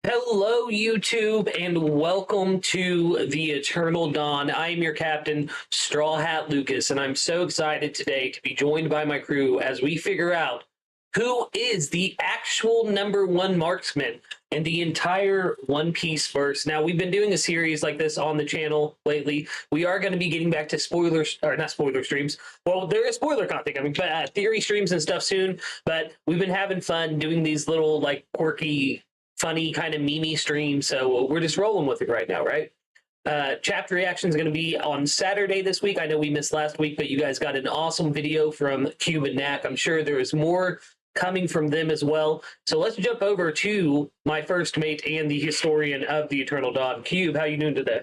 Hello, YouTube, and welcome to the Eternal Dawn. I am your captain, Straw Hat Lucas, and I'm so excited today to be joined by my crew as we figure out who is the actual #1 marksman in the entire One Piece verse. Now, we've been doing a series like this on the channel lately. We are going to be getting back to spoilers, or not spoiler streams. Well, there is spoiler content coming, but theory streams and stuff soon. But we've been having fun doing these little, like, quirky, funny kind of meme stream, so we're just rolling with it right now, right? Chapter reaction is going to be on Saturday this week. I know we missed last week, but you guys got an awesome video from Kube and Knack. I'm sure there is more coming from them as well. So let's jump over to my first mate and the historian of the Eternal Dawn. Kube, how you doing today?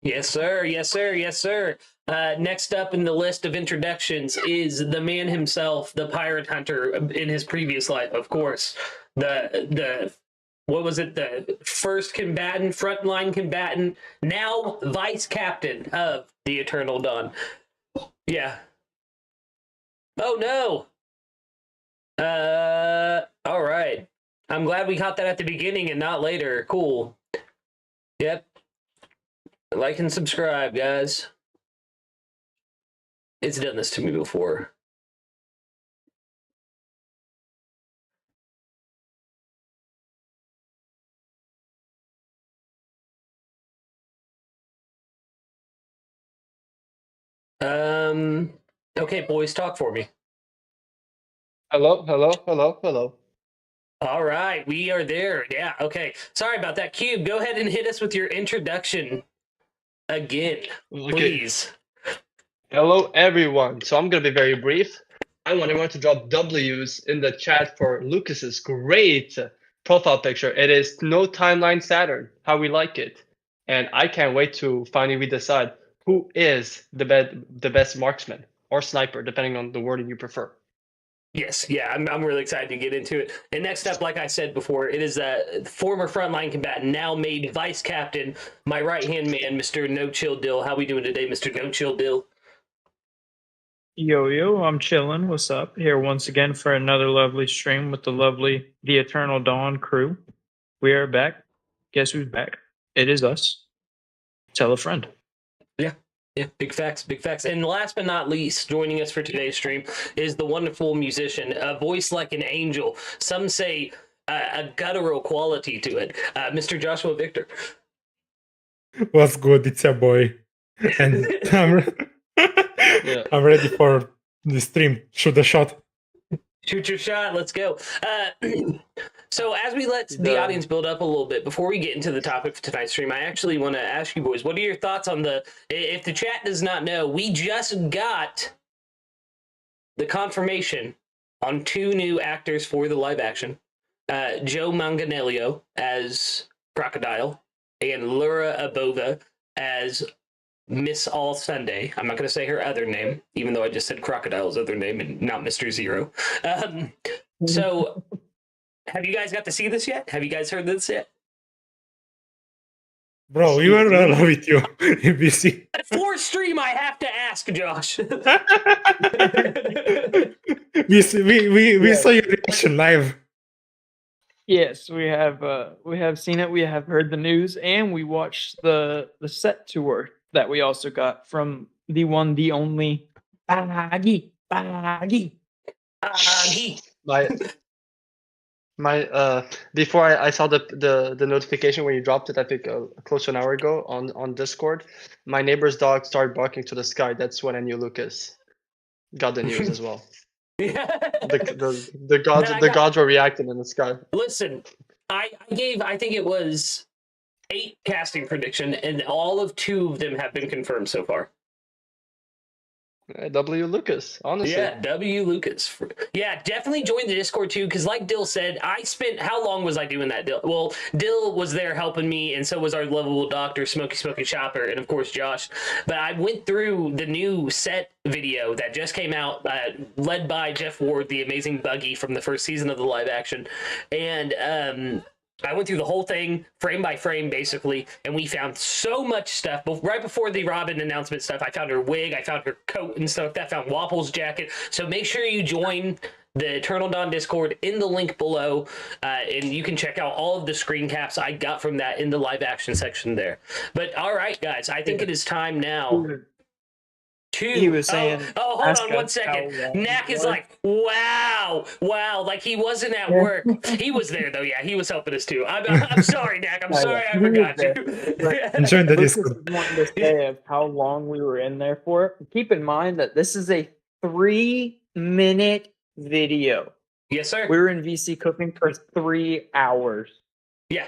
Yes, sir. Yes, sir. Yes, sir. Next up in the list of introductions is the man himself, the pirate hunter in his previous life, of course. The what was it? The first combatant, frontline combatant, now vice captain of the Eternal Dawn. Yeah. Oh no. All right. I'm glad we caught that at the beginning and not later. Cool. Yep. Like and subscribe, guys. It's done this to me before. Okay, boys, talk for me. Hello, hello, hello, hello. All right, we are there. Yeah, okay. Sorry about that. Kube, go ahead and hit us with your introduction again, please. Hello, everyone. So I'm going to be very brief. I want everyone to drop W's in the chat for Lucas's great profile picture. It is no timeline Saturn, how we like it. And I can't wait to finally decide who is the best marksman or sniper, depending on the wording you prefer. Yes, yeah, I'm really excited to get into it. And next up, like I said before, it is a former frontline combatant, now made vice captain, my right-hand man, Mr. NoChillDill. How we doing today, Mr. NoChillDill? Yo, I'm chilling. What's up? Here once again for another lovely stream with the lovely The Eternal Dawn crew. We are back. Guess who's back? It is us. Tell a friend. Yeah, big facts, big facts. And last but not least, joining us for today's stream is the wonderful musician, a voice like an angel. Some say a guttural quality to it, Mr. Joshua Victor. What's good? It's your boy. And I'm ready for the stream. Shoot the shot. Shoot your shot. Let's go. So as we let the audience build up a little bit, before we get into the topic for tonight's stream, I actually want to ask you boys, what are your thoughts on if the chat does not know, we just got the confirmation on 2 new actors for the live action. Joe Manganiello as Crocodile and Laura Abova as Miss All Sunday. I'm not going to say her other name, even though I just said Crocodile's other name and not Mr. Zero. So, have you guys got to see this yet? Have you guys heard this yet? Bro, we were in love with you in BC. For stream, I have to ask, Josh. we saw your reaction live. Yes, we have seen it. We have heard the news, and we watched the set tour that we also got from the one, the only Baggy. My before I saw the notification when you dropped it, I think close to an hour ago on Discord, my neighbor's dog started barking to the sky. That's when I knew Lucas got the news as well. Yeah. The gods were reacting in the sky. Listen, I think it was 8 casting prediction, and all of 2 of them have been confirmed so far. W. Lucas, honestly. Yeah, W. Lucas. Yeah, definitely join the Discord too, because like Dill said, I spent, how long was I doing that, Dill? Well, Dill was there helping me, and so was our lovable doctor, Smokey Chopper, and of course Josh. But I went through the new set video that just came out, led by Jeff Ward, the amazing Buggy from the first season of the live action. And I went through the whole thing, frame by frame, basically, and we found so much stuff. But right before the Robin announcement stuff, I found her wig, I found her coat and stuff. That found Waffle's jacket. So make sure you join the Eternal Dawn Discord in the link below, and you can check out all of the screen caps I got from that in the live action section there. But all right, guys, I think it is time now. He was saying, hold ask on 1 us second. how long Knack it is was. like, wow, like he wasn't at work. He was there though. Yeah, he was helping us too. I'm sorry, Knack. I'm sorry I forgot you. Join the Lucas Discord. wanted to say of how long we were in there for. Keep in mind that this is a 3-minute video. Yes, sir. We were in VC cooking for 3 hours. Yeah.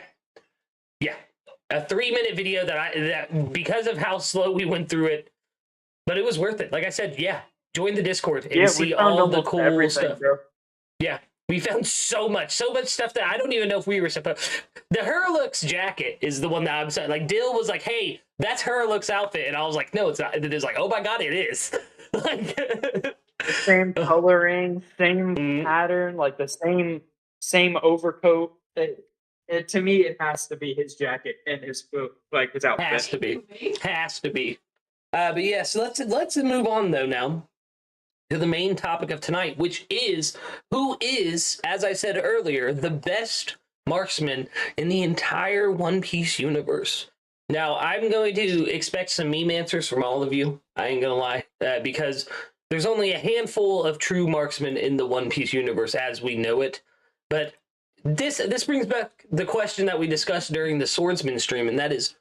A 3-minute video that because of how slow we went through it, but it was worth it. Like I said, yeah, join the Discord and see all the cool stuff. Bro. Yeah, we found so much stuff that I don't even know if we were supposed. The Herlux jacket is the one that I'm saying. Like Dill was like, "Hey, that's Herlux outfit," and I was like, "No, it's not." And it is like, "Oh my god, it is!" Like Same coloring, same pattern, like the same overcoat. To me, it has to be his jacket and his like his outfit. has to be. But yeah, so let's move on though now to the main topic of tonight, which is who is, as I said earlier, the best marksman in the entire One Piece universe. Now, I'm going to expect some meme answers from all of you. I ain't gonna lie, because there's only a handful of true marksmen in the One Piece universe as we know it. But this brings back the question that we discussed during the Swordsman stream, and that is,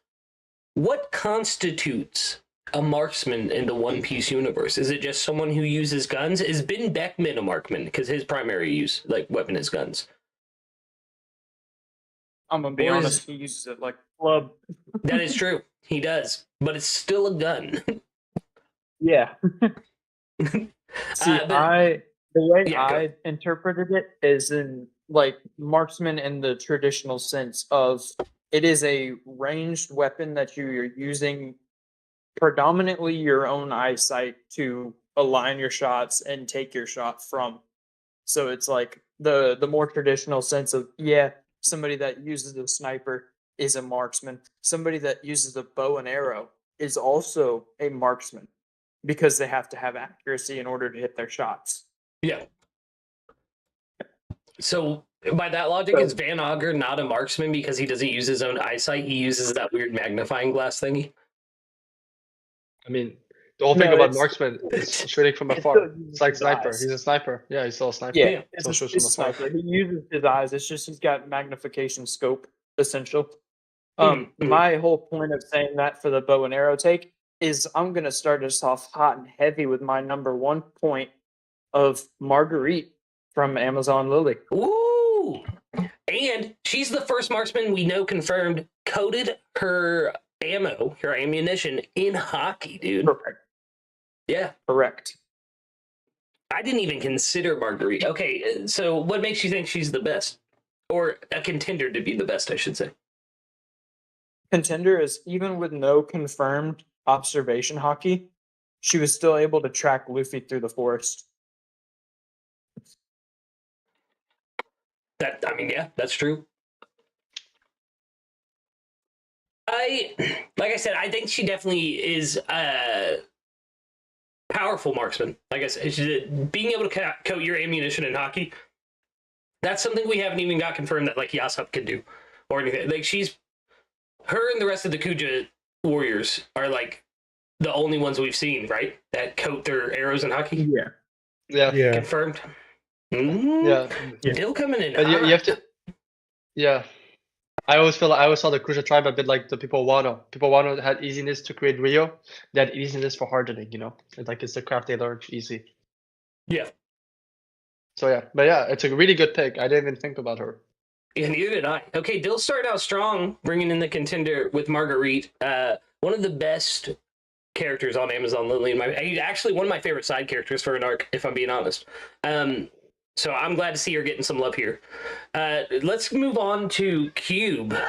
what constitutes a marksman in the One Piece universe? Is it just someone who uses guns? Is Ben Beckman a marksman because his primary weapon is guns? I'm gonna be honest, he uses it like a club. That is true. He does, but it's still a gun. Yeah. See, the way I interpreted it is in like marksman in the traditional sense of it is a ranged weapon that you're using predominantly your own eyesight to align your shots and take your shot from. So it's like the more traditional sense of, somebody that uses a sniper is a marksman. Somebody that uses a bow and arrow is also a marksman because they have to have accuracy in order to hit their shots. Yeah. So by that logic, is Van Auger not a marksman because he doesn't use his own eyesight? He uses that weird magnifying glass thingy. I mean, the whole thing about marksman is shooting from afar. It's like sniper. Eyes. He's a sniper. Yeah, he's still a sniper. Yeah, So it's shoots a from afar. sniper. He uses his eyes. It's just he's got magnification scope, essential. My whole point of saying that for the bow and arrow take is I'm going to start us off hot and heavy with my number 1 point of Marguerite from Amazon Lily. Ooh! And she's the first marksman we know confirmed coated her ammunition in hockey, dude. Perfect. Yeah. Correct. I didn't even consider Marguerite. Okay, so what makes you think she's the best? Or a contender to be the best, I should say. Contender is even with no confirmed observation hockey, she was still able to track Luffy through the forest. That's true. Like I said, I think she definitely is a powerful marksman. Like I said, being able to coat your ammunition in hockey, that's something we haven't even got confirmed that like Yasop can do or anything. Like her and the rest of the Kuja warriors are like the only ones we've seen, right? That coat their arrows in hockey. Yeah. Confirmed. Yeah. Still coming in. But you have to. Yeah. I always saw the Kuja tribe a bit like the people Wano. People Wano had easiness to create Rio. They had easiness for hardening, it's the craft they learned easy. Yeah. So yeah, but yeah, it's a really good pick. I didn't even think about her. Yeah, neither did I. Okay, Dill started out strong, bringing in the contender with Marguerite. One of the best characters on Amazon Lily. He's actually one of my favorite side characters for an arc, if I'm being honest. So I'm glad to see her getting some love here. Let's move on to Kube.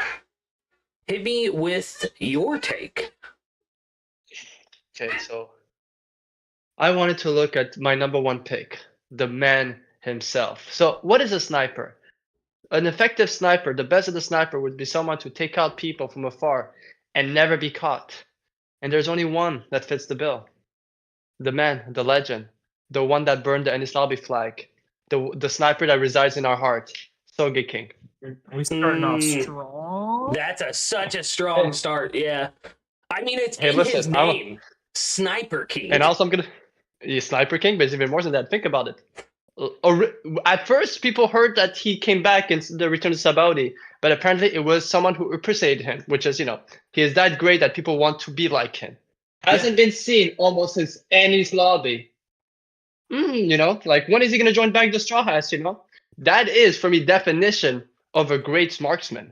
Hit me with your take. Okay, so I wanted to look at my number one pick, the man himself. So what is a sniper? An effective sniper, the best of the sniper, would be someone to take out people from afar and never be caught. And there's only one that fits the bill. The man, the legend, the one that burned the Enislabi flag, the sniper that resides in our heart, Sogeking. We starting off strong. That's such a strong start, yeah. I mean, it's in listen, his name, Sniper King. And also I'm going to... He's Sniper King, but it's even more than that. Think about it. At first, people heard that he came back in the Return to Sabaudi, but apparently it was someone who appreciated him, which is, he is that great that people want to be like him. Hasn't been seen almost since Annie's lobby. Like, when is he going to join back the Straw Hats, That is, for me, definition of a great marksman.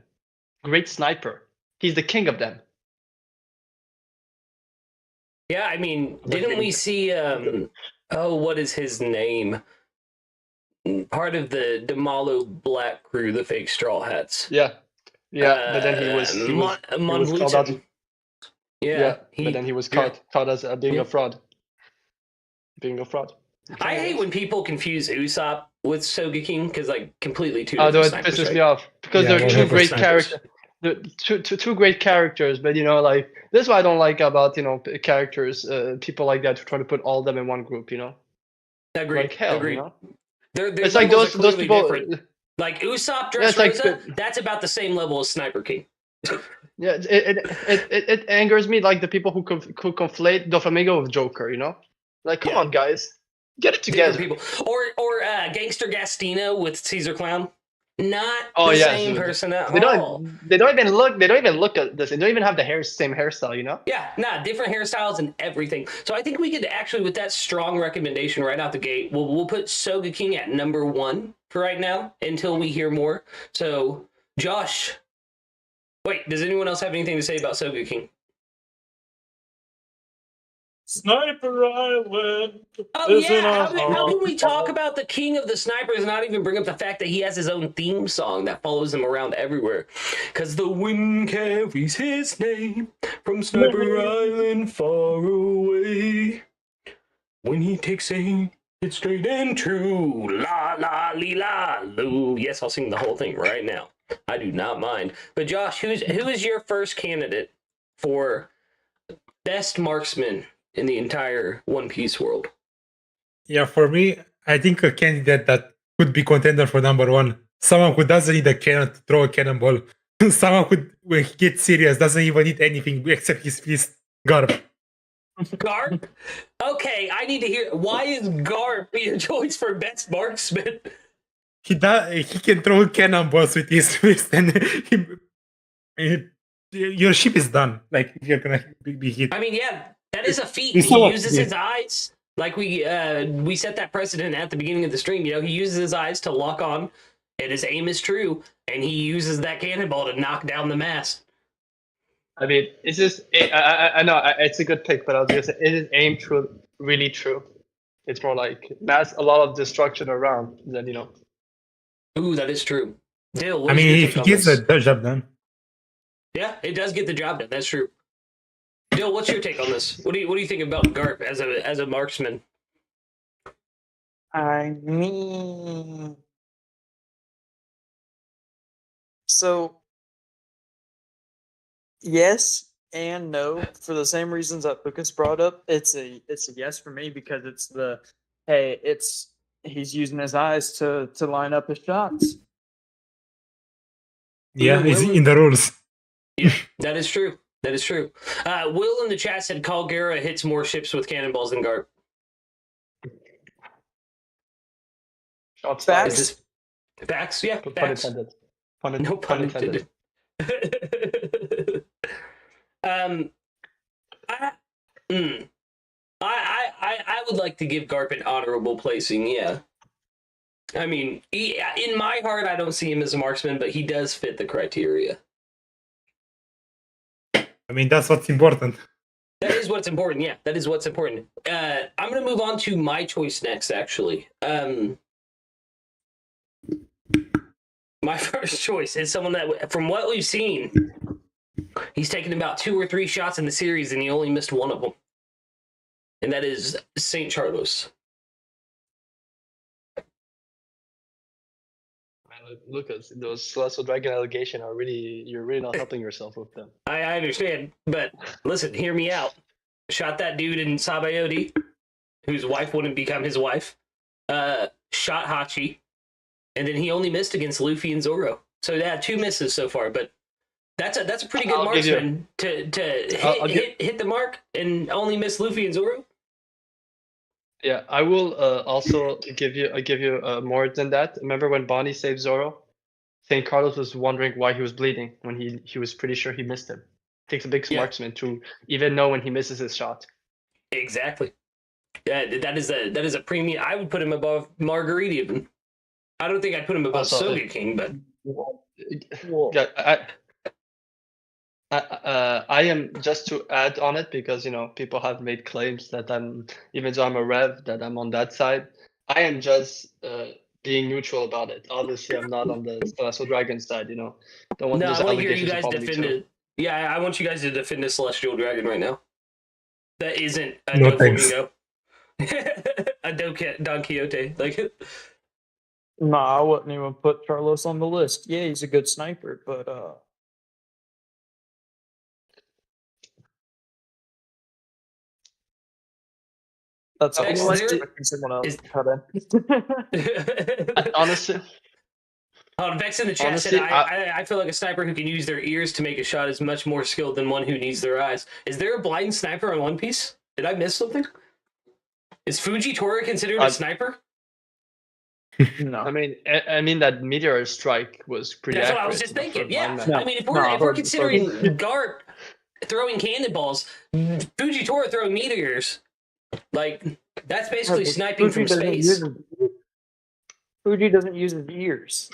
Great sniper. He's the king of them. Yeah, I mean, didn't we see, what is his name? Part of the Damalo Black crew, the fake Straw Hats. Yeah, but then he was called out. But then he was caught as being a fraud. I hate when people confuse Usopp with Sogeking because, like, completely two. Oh, different it snipers, pisses right? me off because they're two great characters. Two great characters, but like this is what I don't like about characters, people like that who try to put all of them in one group. Agreed. Like hell, Agreed. Their It's like levels those are people. different. Like Usopp it's like Dressrosa, that's about the same level as Sniper King. Yeah, it angers me, like the people who conflate Doflamingo with Joker. Like, come on, guys, get it together. People. Or Gangster Gastino with Caesar Clown. Not the same person at they all. They don't even look at this. They don't even have the same hairstyle. Yeah, different hairstyles and everything. So I think we could actually, with that strong recommendation right out the gate, we'll put Sogeking at number 1 for right now until we hear more. So, Josh, wait, does anyone else have anything to say about Sogeking? Sniper Island. Oh yeah, how can we talk about the king of the snipers and not even bring up the fact that he has his own theme song that follows him around everywhere? Because the wind carries his name from Sniper Island far away. When he takes aim, it's straight and true. La la li la loo. Yes, I'll sing the whole thing right now. I do not mind. But Josh, who is your first candidate for best marksman in the entire One Piece world? Yeah, for me, I think a candidate that could be contender for number 1. Someone who doesn't need a cannon to throw a cannonball. Someone who, when he gets serious, doesn't even need anything except his fist. Garp. Garp? Okay, I need to hear. Why is Garp your choice for best marksman? He can throw cannonballs with his fist, and your ship is done. Like, if you're gonna be hit. I mean, yeah, that is a feat. It's He so uses his eyes. Like we set that precedent at the beginning of the stream. He uses his eyes to lock on, and his aim is true, and he uses that cannonball to knock down the mast. I mean, it's just I know it's a good pick, but I was gonna say, is aim true really true? It's more like mass a lot of destruction around than Ooh, that is true. Dill, I mean, if he gets the job done. Yeah, it does get the job done. That's true. Dill, what's your take on this? What do you think about Garp as a marksman? I mean, so yes and no for the same reasons that Lucas brought up. It's a yes for me because he's using his eyes to line up his shots. Yeah, it's in the rules. Yeah, that is true. That is true. Will in the chat said Calgera hits more ships with cannonballs than Garp. Shots Facts. Facts? Yeah, Pun facts. intended. No pun intended. I would like to give Garp an honorable placing, yeah. I mean, in my heart, I don't see him as a marksman, but he does fit the criteria. I mean, that's what's important. That is what's important. Yeah, that is what's important. I'm going to move on to my choice next, actually. My first choice is someone that, from what we've seen, he's taken about 2 or 3 shots in the series and he only missed one of them. And that is St. Charlos. Lucas, those Celestial Dragon allegations are you're really not helping yourself with them. I understand, but listen, hear me out. Shot that dude in Sabayoti, whose wife wouldn't become his wife. Shot Hachi, and then he only missed against Luffy and Zoro. So yeah, 2 misses so far, but that's a pretty good marksman to hit the mark and only miss Luffy and Zoro. Yeah, I will also give you more than that. Remember when Bonnie saved Zoro? St. Carlos was wondering why he was bleeding when he was pretty sure he missed him. It takes a big marksman to even know when he misses his shot. Exactly. Yeah, that is a premium. I would put him above Margarita even. I don't think I'd put him above Soga King, but yeah, I am, just to add on it, because people have made claims that even though I'm a rev, that I'm on that side. I am just being neutral about it. Obviously, I'm not on the Celestial Dragon side. Don't want I those want to hear you allegations guys upon me defend too. it. Yeah, I want you guys to defend the Celestial Dragon right now. That isn't a No thanks. Doflamingo. A Don Quixote. Like, No, I wouldn't even put Charlos on the list. Yeah, he's a good sniper, but that's Vex, all. there- Someone else is- cut in. Honestly, Vex in the chat Honestly, said, I feel like a sniper who can use their ears to make a shot is much more skilled than one who needs their eyes. Is there a blind sniper on One Piece? Did I miss something? Is Fujitora considered a sniper? No. I mean that meteor strike was pretty That's accurate. what I was just thinking. Yeah. blind man. I mean, if we're considering Garp throwing cannonballs, Fujitora throwing meteors, like, that's basically sniping from space. Fuji doesn't use his ears.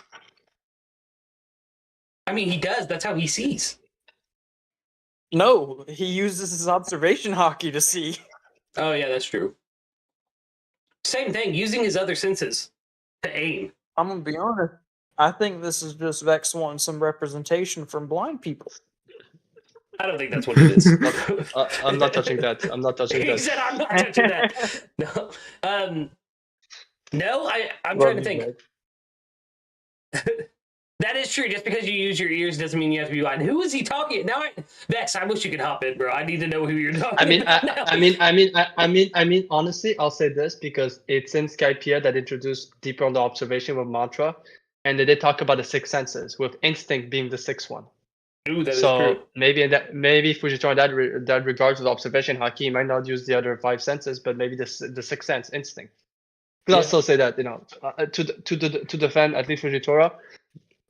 I mean, he does. That's how he sees. No, he uses his observation hockey to see. Oh, yeah, that's true. Same thing, using his other senses to aim. I'm gonna be honest. I think this is just Vex wanting some representation from blind people. I don't think that's what it is. I'm not touching that. I'm not touching He that. said, "I'm not touching that." No, I'm trying to think. That is true. Just because you use your ears doesn't mean you have to be blind. Who is he talking? Now, Vex, I wish you could hop in, bro. I need to know who you're talking. I mean, honestly, I'll say this because it's in Skypiea that introduced deeper on the observation with mantra, and they did talk about the 6 senses, with instinct being the 6th one. Ooh, that is So true. maybe Fujitora in that regards with observation haki, he might not use the other 5 senses, but maybe the 6th sense, instinct. But I'll still say that to defend at least Fujitora,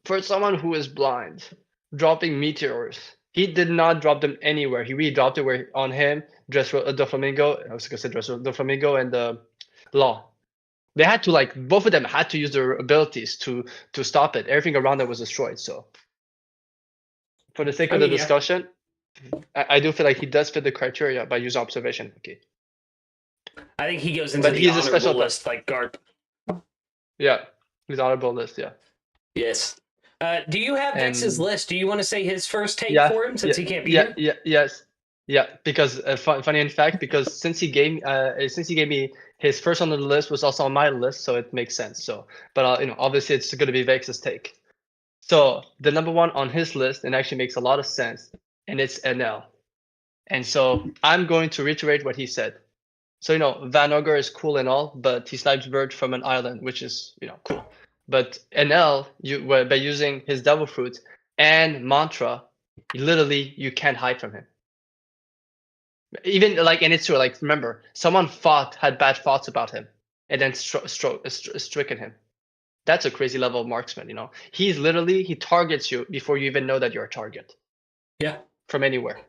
for someone who is blind, dropping meteors, he did not drop them anywhere. He really dropped it on him, Doflamingo. I was gonna say Doflamingo and Law. They had to both of them had to use their abilities to stop it. Everything around them was destroyed. So, for the sake of the discussion, I do feel like he does fit the criteria by using observation. Okay. I think he goes into But the he's a honorable special list like Garp. Yeah, he's honorable list. Yeah. Yes. Do you have Vex's list? Do you want to say his first take for him since he can't be here? Yeah. Because funny in fact, because since he gave me his first on the list was also on my list, so it makes sense. So, but obviously it's going to be Vex's take. So the number 1 on his list, and actually makes a lot of sense, and it's NL. And so I'm going to reiterate what he said. So Van Ogre is cool and all, but he snipes bird from an island, which is cool. But NL, by using his devil fruit and mantra, you can't hide from him. Even and it's true. Remember, someone had bad thoughts about him, and then stricken him. That's a crazy level of marksman. He targets you before you even know that you're a target. Yeah. From anywhere.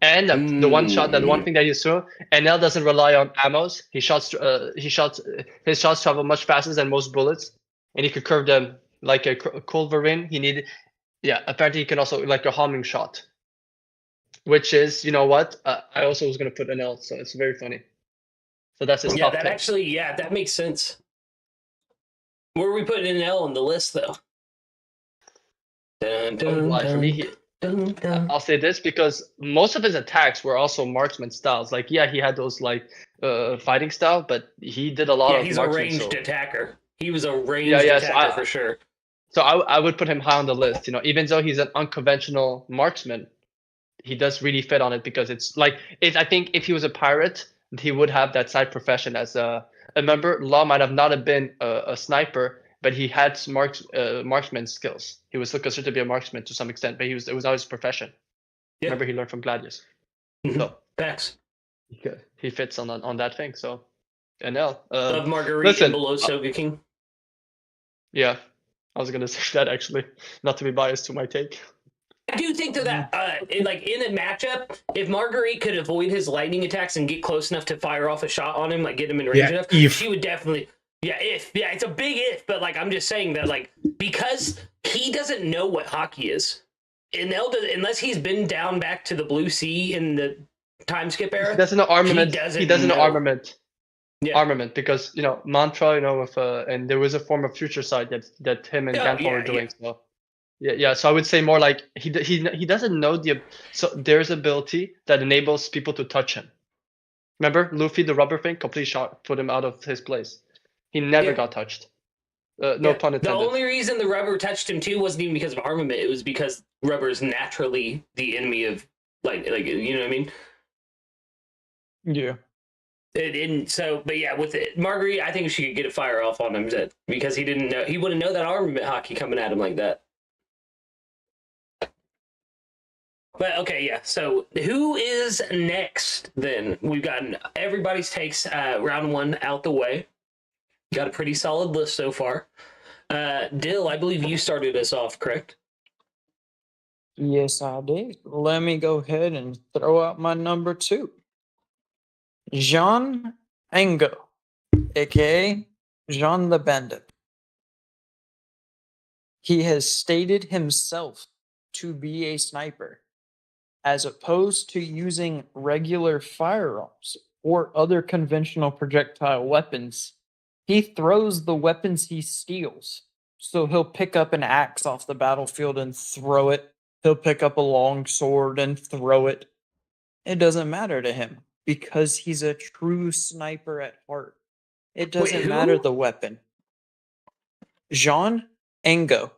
And the one shot, that one thing that you saw, NL doesn't rely on ammos. His shots travel much faster than most bullets, and he could curve them like a culverin. Apparently he can also like a homing shot. which is, you know what? I also was gonna put an L, so it's very funny. So that's his Yeah, top that pick. actually, yeah, that makes sense. Where are we putting an L on the list, though? Dun, dun, Why for me, dun, dun. I'll say this because most of his attacks were also marksman styles. Like, yeah, he had those like fighting style, but he did a lot Yeah, of he's a marksman. ranged So, attacker. He was a ranged Yeah, so attacker for sure. so I would put him high on the list. You know, even though he's an unconventional marksman, he does really fit on it because it's like I think if he was a pirate, he would have that side profession as a. Remember, Law might have not have been a sniper, but he had marksman skills. He was still considered to be a marksman to some extent, but it was not his profession. Yeah. Remember, he learned from Gladius. Mhm. So Facts. he fits on that thing. So, NL. Of Marguerite listen, and below Soga King. Yeah, I was gonna say that actually, not to be biased to my take. I do think that in a matchup, if Marguerite could avoid his lightning attacks and get close enough to fire off a shot on him, like get him in range enough, she would definitely. Yeah, it's a big if, but like I'm just saying that like because he doesn't know what hockey is, and unless he's been down back to the Blue Sea in the time skip era, He doesn't know armament. He doesn't know armament. Yeah. Armament because mantra, with and there was a form of future sight that him and Vykthor were doing. Yeah. So yeah, so I would say more like he doesn't know so there's ability that enables people to touch him. Remember Luffy, the rubber thing, complete shot, put him out of his place. He never got touched. No pun intended. The only reason the rubber touched him too wasn't even because of armament. It was because rubber is naturally the enemy of like you know what I mean? Yeah. But yeah, with it, Marguerite, I think she could get a fire off on him because he wouldn't know that armament hockey coming at him like that. But okay, yeah. So who is next then? We've gotten everybody's takes round one out the way. Got a pretty solid list so far. Dill, I believe you started us off, correct? Yes, I did. Let me go ahead and throw out my number 2. Jean Ango, aka Jean the Bandit. He has stated himself to be a sniper, as opposed to using regular firearms or other conventional projectile weapons. He throws the weapons he steals. So he'll pick up an axe off the battlefield and throw it. He'll pick up a long sword and throw it. It doesn't matter to him because he's a true sniper at heart. It doesn't matter the weapon. Jean Ango.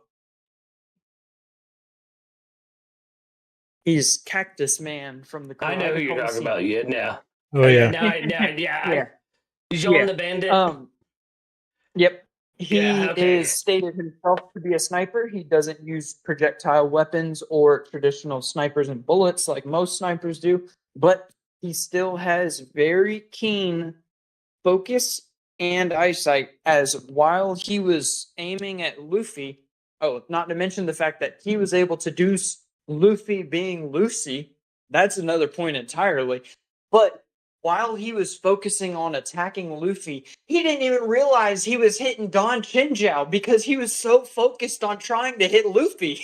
He's Cactus Man from the I know who you're talking about. Yeah, now. Oh yeah. Yeah. Jean the Bandit. Yep. He is stated himself to be a sniper. He doesn't use projectile weapons or traditional snipers and bullets like most snipers do, but he still has very keen focus and eyesight, as while he was aiming at Luffy, not to mention the fact that he was able to do Luffy being Lucy, that's another point entirely, but while he was focusing on attacking Luffy, he didn't even realize he was hitting Don Chinjiao because he was so focused on trying to hit Luffy.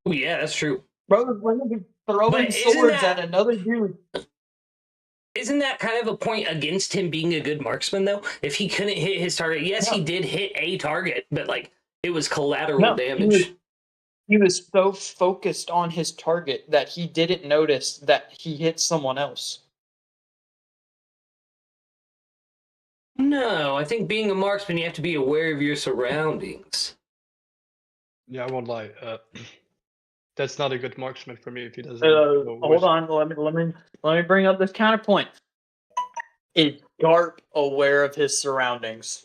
Oh, yeah, that's true. Bro was going to be throwing swords at another dude. Isn't that kind of a point against him being a good marksman, though? If he couldn't hit his target, yes, he did hit a target, but like it was collateral damage. He was so focused on his target that he didn't notice that he hit someone else. No, I think being a marksman, you have to be aware of your surroundings. Yeah, I won't lie. That's not a good marksman for me if he doesn't. Hold on, let me bring up this counterpoint. Is Garp aware of his surroundings?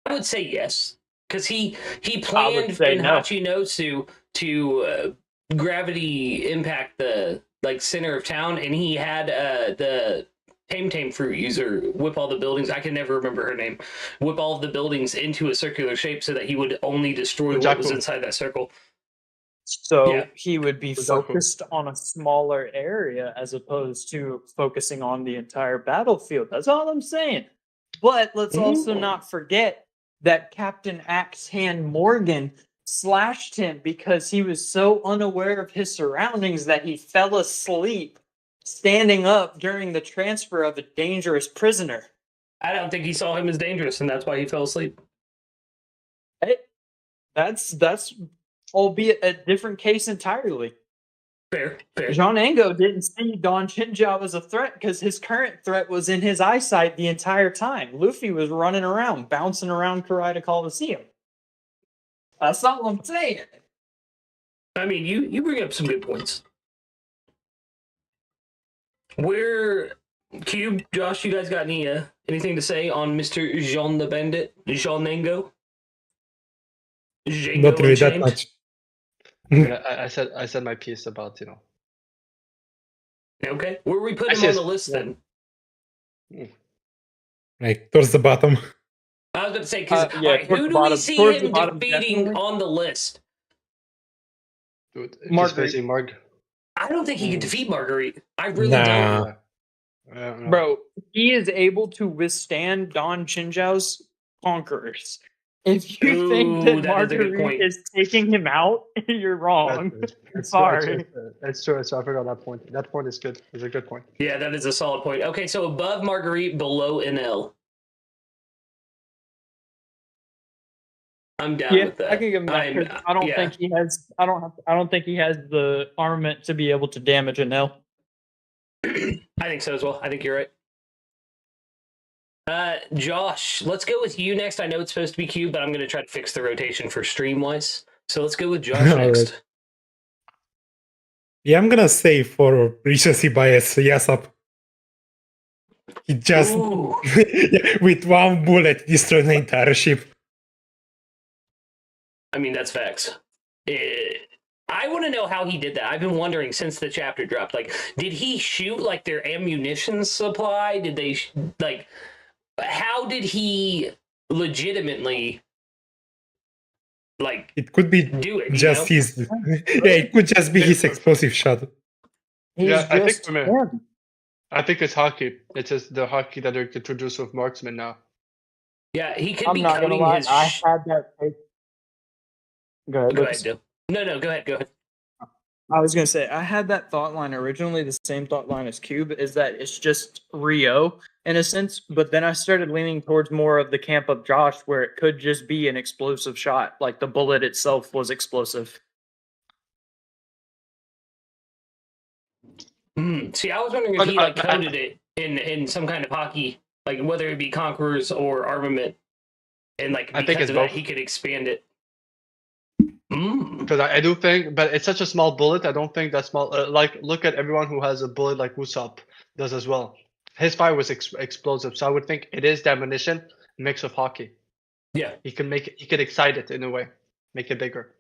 I would say yes. Because he planned in Hachinosu to gravity impact the center of town, and he had the Tame fruit user whip all the buildings. I can never remember her name. Whip all of the buildings into a circular shape so that he would only destroy what was inside that circle. So he would be focused on a smaller area as opposed to focusing on the entire battlefield. That's all I'm saying. But let's also not forget that Captain Axe Hand Morgan slashed him because he was so unaware of his surroundings that he fell asleep standing up during the transfer of a dangerous prisoner. I don't think he saw him as dangerous, and that's why he fell asleep. Hey, that's albeit a different case entirely. Fair, fair. Jean Ango didn't see Don Chinjiao as a threat because his current threat was in his eyesight the entire time. Luffy was running around, bouncing around Karaita Coliseum. That's not what I'm saying. I mean, you bring up some good points. Kube, Josh, you guys got anything to say on Mr. Jean the Bandit? Jean Ango? Not really that much. I said my piece about, Okay. Where are we putting him on the list then? Like towards the bottom. I was about to say, because who do we see him defeating on the list? Dude, Marguerite. I don't think he could defeat Marguerite. I really don't. Bro, he is able to withstand Don Chinjiao's conquerors. If you think that Marguerite is taking him out, you're wrong. Sorry. That's true. So I forgot that point. That point is good. It's a good point. Yeah, that is a solid point. Okay, so above Marguerite, below NL. I'm down with that. I can give him that. I don't think he has. I don't think he has the armament to be able to damage a Nell. I think so as well. I think you're right. Josh, let's go with you next. I know it's supposed to be Cube, but I'm going to try to fix the rotation for stream-wise. So let's go with Josh next. Right. Yeah, I'm going to say for recency bias, Yasop. He just, with one bullet, destroyed the entire ship. I mean, that's facts. I want to know how he did that. I've been wondering since the chapter dropped. Like, did he shoot, like, their ammunition supply? Did they, like... How did he legitimately, like, it could be do it? Just his, it could just be his explosive shot. I think it's hockey. It's just the hockey that they're introduced with Marksman now. Yeah, he could I'm be not gonna cutting lie. his. I had that. Go ahead, Dill. No, go ahead. I was gonna say I had that thought line originally, the same thought line as Cube, is that it's just Rio in a sense, but then I started leaning towards more of the camp of Josh, where it could just be an explosive shot, like the bullet itself was explosive. See, I was wondering if he coded it in some kind of hockey, like whether it be conquerors or armament, and like I think it's both. He could expand it. Because I do think, but it's such a small bullet. I don't think that small. Like, look at everyone who has a bullet like Usopp does as well. His fire was explosive, so I would think it is the ammunition mix of hockey. Yeah, he could excite it in a way, make it bigger.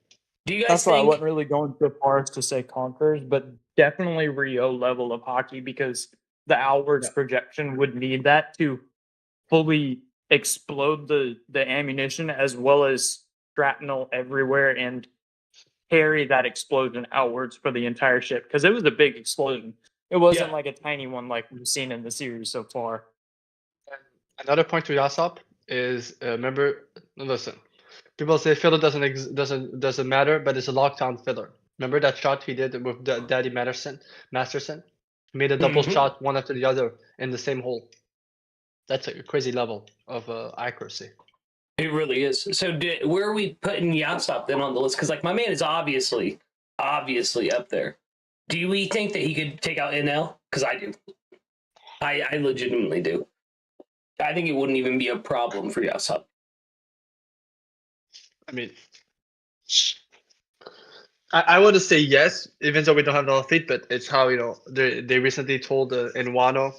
Do you guys That's think... why I wasn't really going so far as to say conquerors, but definitely Rio level of hockey, because the outwards projection would need that to fully explode the ammunition as well as shrapnel everywhere and carry that explosion outwards for the entire ship, because it was a big explosion. It wasn't like a tiny one like we've seen in the series so far. Another point to Yasop is listen. People say filler doesn't matter, but it's a lockdown filler. Remember that shot he did with Daddy Masterson? He made a double shot one after the other in the same hole. That's a crazy level of accuracy. It really is. So where are we putting Yasop then on the list? Because like my man is obviously up there. Do we think that he could take out NL? Because I do. I legitimately do. I think it wouldn't even be a problem for Yasop. I mean, I want to say yes, even though we don't have a lot of feet, but it's how, they recently told in Wano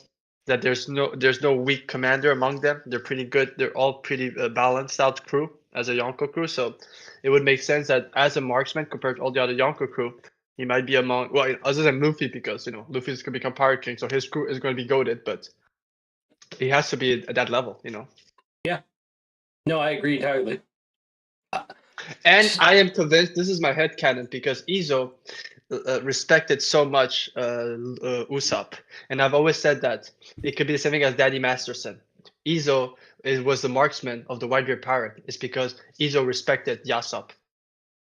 that there's no weak commander among them. They're pretty good. They're all pretty balanced out crew as a Yonko crew. So it would make sense that as a marksman compared to all the other Yonko crew, he might be among, well, other than Luffy, because, Luffy's going to become Pirate King, so his crew is going to be goated, but he has to be at that level, Yeah. No, I agree entirely. And I am convinced, this is my headcanon, because Izo respected so much Usopp. And I've always said that it could be the same thing as Daddy Masterson. Izo was the marksman of the Whitebeard Pirate. It's because Izo respected Yasop.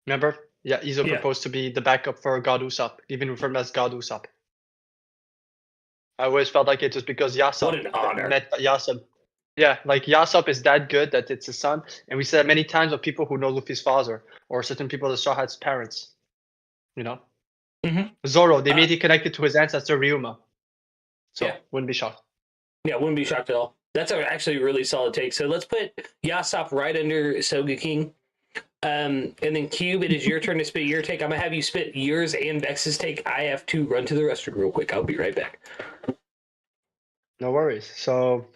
Remember? Yeah, Izo Yeah. proposed to be the backup for God Usopp, even referred to as God Usopp. I always felt like it was because Yasop What an honor. met Yasop. Yeah, like Yasop is that good that it's his son, and we said it many times of people who know Luffy's father or certain people that Straw Hat's parents. You know, Zoro, they made it connected to his ancestor Ryuma. So Yeah. wouldn't be shocked. Yeah, wouldn't be shocked at all. That's actually a really solid take. So let's put Yasop right under Soga King. And then Kube, it is your turn to spit your take. I'm gonna have you spit yours and vexyz's take. I have to run to the restroom real quick. I'll be right back. No worries. So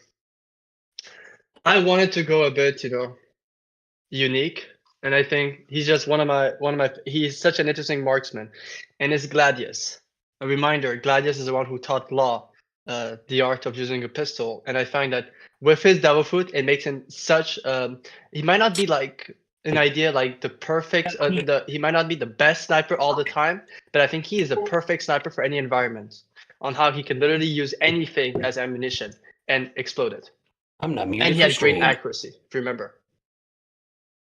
I wanted to go a bit, unique, and I think he's just one of my. He's such an interesting marksman, and it's Gladius. A reminder: Gladius is the one who taught Law the art of using a pistol, and I find that with his devil fruit, it makes him such. He might not be like an idea like the perfect. He might not be the best sniper all the time, but I think he is the perfect sniper for any environment. On how he can literally use anything as ammunition and explode it. I'm not muted. And he has great accuracy, if you remember,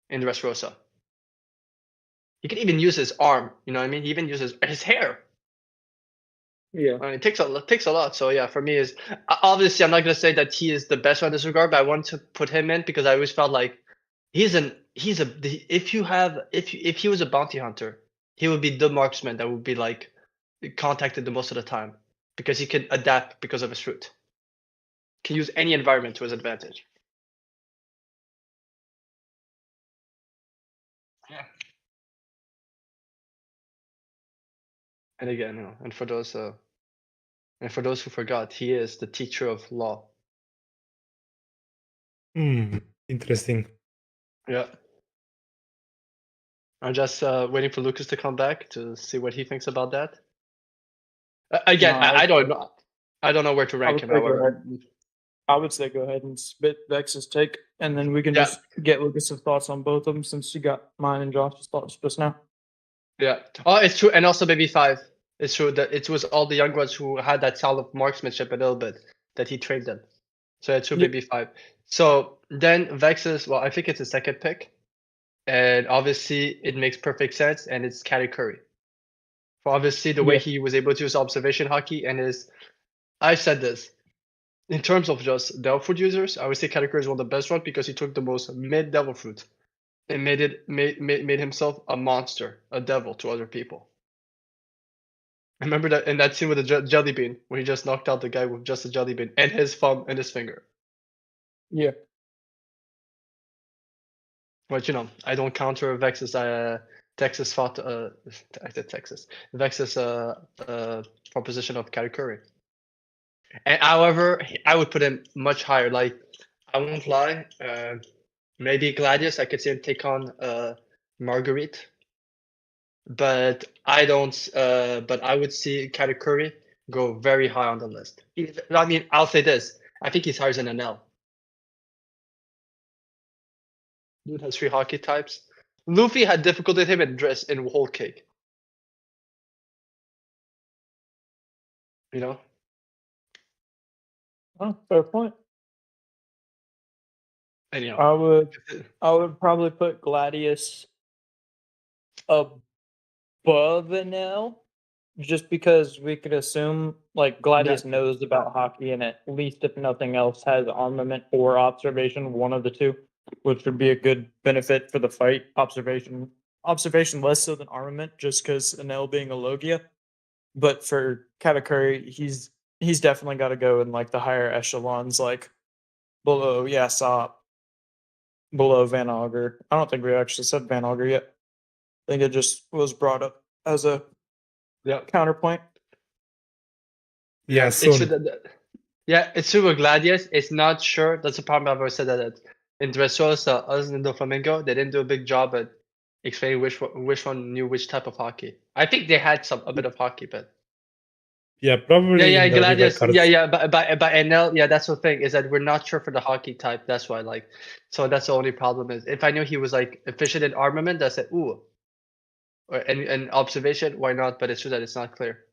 in Dressrosa. He can even use his arm, you know what I mean? He even uses his hair. Yeah. I mean, it takes a lot. So yeah, for me is obviously I'm not gonna say that he is the best one in this regard, but I want to put him in because I always felt like if he was a bounty hunter, he would be the marksman that would be like contacted the most of the time because he can adapt because of his fruit. Can use any environment to his advantage. Yeah. And again, and for those who forgot, he is the teacher of Law. Interesting. Yeah. I'm just waiting for Lucas to come back to see what he thinks about that. Again, No, I don't know. I don't know where to rank him. However, I would say go ahead and spit vexyz's take, and then we can Yeah. just get Lucas's thoughts on both of them since you got mine and Josh's thoughts just now. yeah. Oh, it's true, and also maybe 5. It's true that it was all the young ones who had that style of marksmanship a little bit that he trained them. So it's true, Yep. maybe 5. So then vexyz, well, I think it's a second pick, and obviously it makes perfect sense, and it's Katakuri. For obviously the way Yeah. he was able to use observation hockey and I've said this. In terms of just devil fruit users, I would say Katakuri is one of the best ones because he took the most mid devil fruit and made himself a monster, a devil to other people. I remember that in that scene with the jelly bean, where he just knocked out the guy with just a jelly bean and his thumb and his finger. Yeah. But I don't counter vexyz. Texas fought. I said Texas. vexyz proposition of Katakuri. And however, I would put him much higher. Like, I won't lie. Maybe Gladius, I could see him take on Marguerite. But I don't. But I would see Katakuri go very high on the list. I mean, I'll say this. I think he's higher than Enel. Dude has 3 hockey types. Luffy had difficulty with him in Whole Cake. Oh, fair point. And I would probably put Gladius above Enel, just because we could assume like Gladius knows about hockey and at least if nothing else has armament or observation, one of the two, which would be a good benefit for the fight. Observation less so than armament, just because Enel being a Logia. But for Katakuri, he's definitely got to go in like the higher echelons, like below Yasop, below Van Auger. I don't think we actually said Van Auger yet. I think it just was brought up as a counterpoint. Yeah, it's soon. true with Gladius. It's not sure. That's the problem. I've always said that in Dressrosa, other than the Flamingo, they didn't do a big job at explaining which one knew which type of hockey. I think they had a bit of hockey, but yeah, probably. yeah, in the Gladius, rival cards. but Enel, yeah, that's the thing is that we're not sure for the hockey type. That's why, so that's the only problem is if I knew he was like efficient in armament, I said ooh, and observation, why not? But it's true that it's not clear.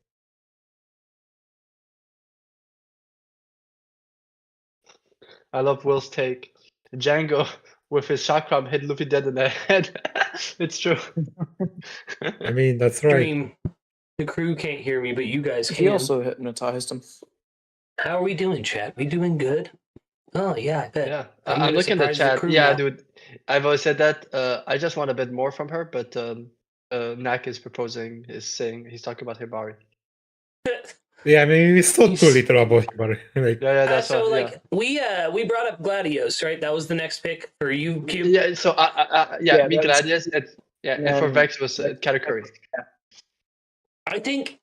I love Will's take. Django with his chakram hit Luffy dead in the head. It's true. I mean, that's right. Dream. The crew can't hear me, but you guys can. He also hypnotized him. How are we doing, chat? We doing good? Oh yeah, I bet. Yeah, I'm I'm gonna looking at the surprise the chat. crew Yeah, now. dude, I've always said that. I just want a bit more from her, but Nak is proposing, he's talking about Hibari. Yeah, I mean, it's not too little about him. Like, Yeah, that's so what. like we brought up Gladios, right? That was the next pick for you, Cube. Yeah. So Yeah, me that's- Gladius. And for Vex was Katakuri. I think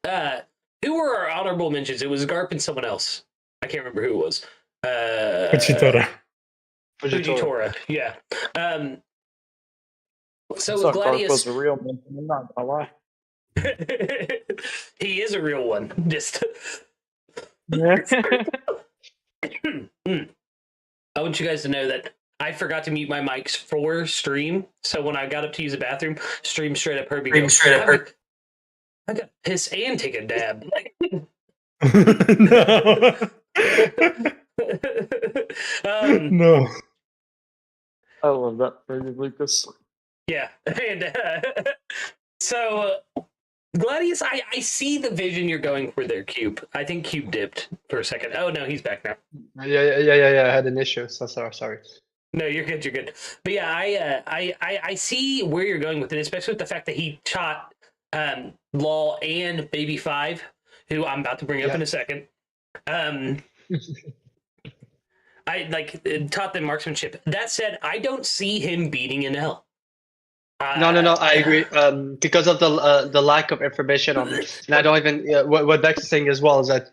who were our honorable mentions? It was Garp and someone else. I can't remember who it was. Fujitora. Fujitora. Yeah. So I with thought Garp was Gladius, a real man. I'm not gonna lie. he is a real one. Just I want you guys to know that I forgot to mute my mics for stream. So when I got up to use the bathroom, stream straight up heard me go, I got piss and take a dab. No. No. I love that for you, Lucas. Yeah, and so Gladius, I see the vision you're going for there, Cube. I think Cube dipped for a second. Oh no, he's back now. Yeah. I had an issue. So sorry. No, you're good. You're good. But yeah, I see where you're going with it, especially with the fact that he taught Law and Baby Five, who I'm about to bring up in a second. I taught them marksmanship. That said, I don't see him beating an L. No, I agree. Because of the lack of information on, and I don't even what Bex is saying as well is that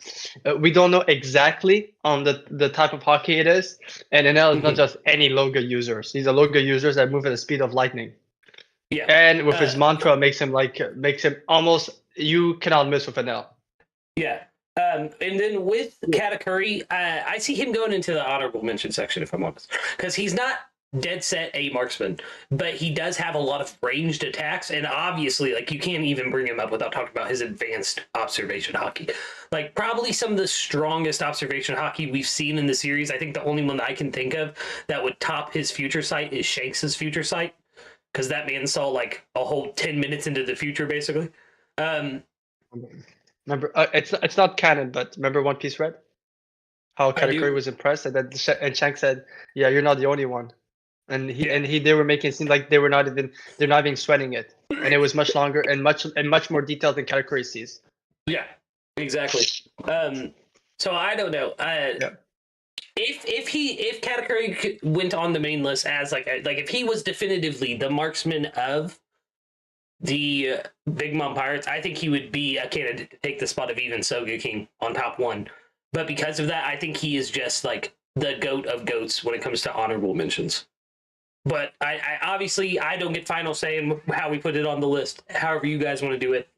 we don't know exactly on the type of hockey it is, and NL is not just any logo users. These are logo users that move at the speed of lightning. Yeah, and with his mantra makes him almost you cannot miss with an L. Yeah. And then with Katakuri, I see him going into the honorable mention section, if I'm honest, because he's not dead set a marksman, but he does have a lot of ranged attacks, and obviously, like, you can't even bring him up without talking about his advanced observation hockey. Like, probably some of the strongest observation hockey we've seen in the series. I think the only one that I can think of that would top his future sight is Shanks's future sight, because that man saw like a whole 10 minutes into the future, basically. Remember, it's not canon, but remember One Piece Red? How Katakuri was impressed, and then Shanks said, "Yeah, you're not the only one." And they were making it seem like they're not even sweating it, and it was much longer and much more detailed than Katakuri sees. Yeah, exactly. So I don't know. If Katakuri went on the main list as like if he was definitively the marksman of the Big Mom Pirates, I think he would be a candidate to take the spot of even Soga King on top one. But because of that, I think he is just like the goat of goats when it comes to honorable mentions. But I obviously I don't get final say in how we put it on the list. However you guys want to do it.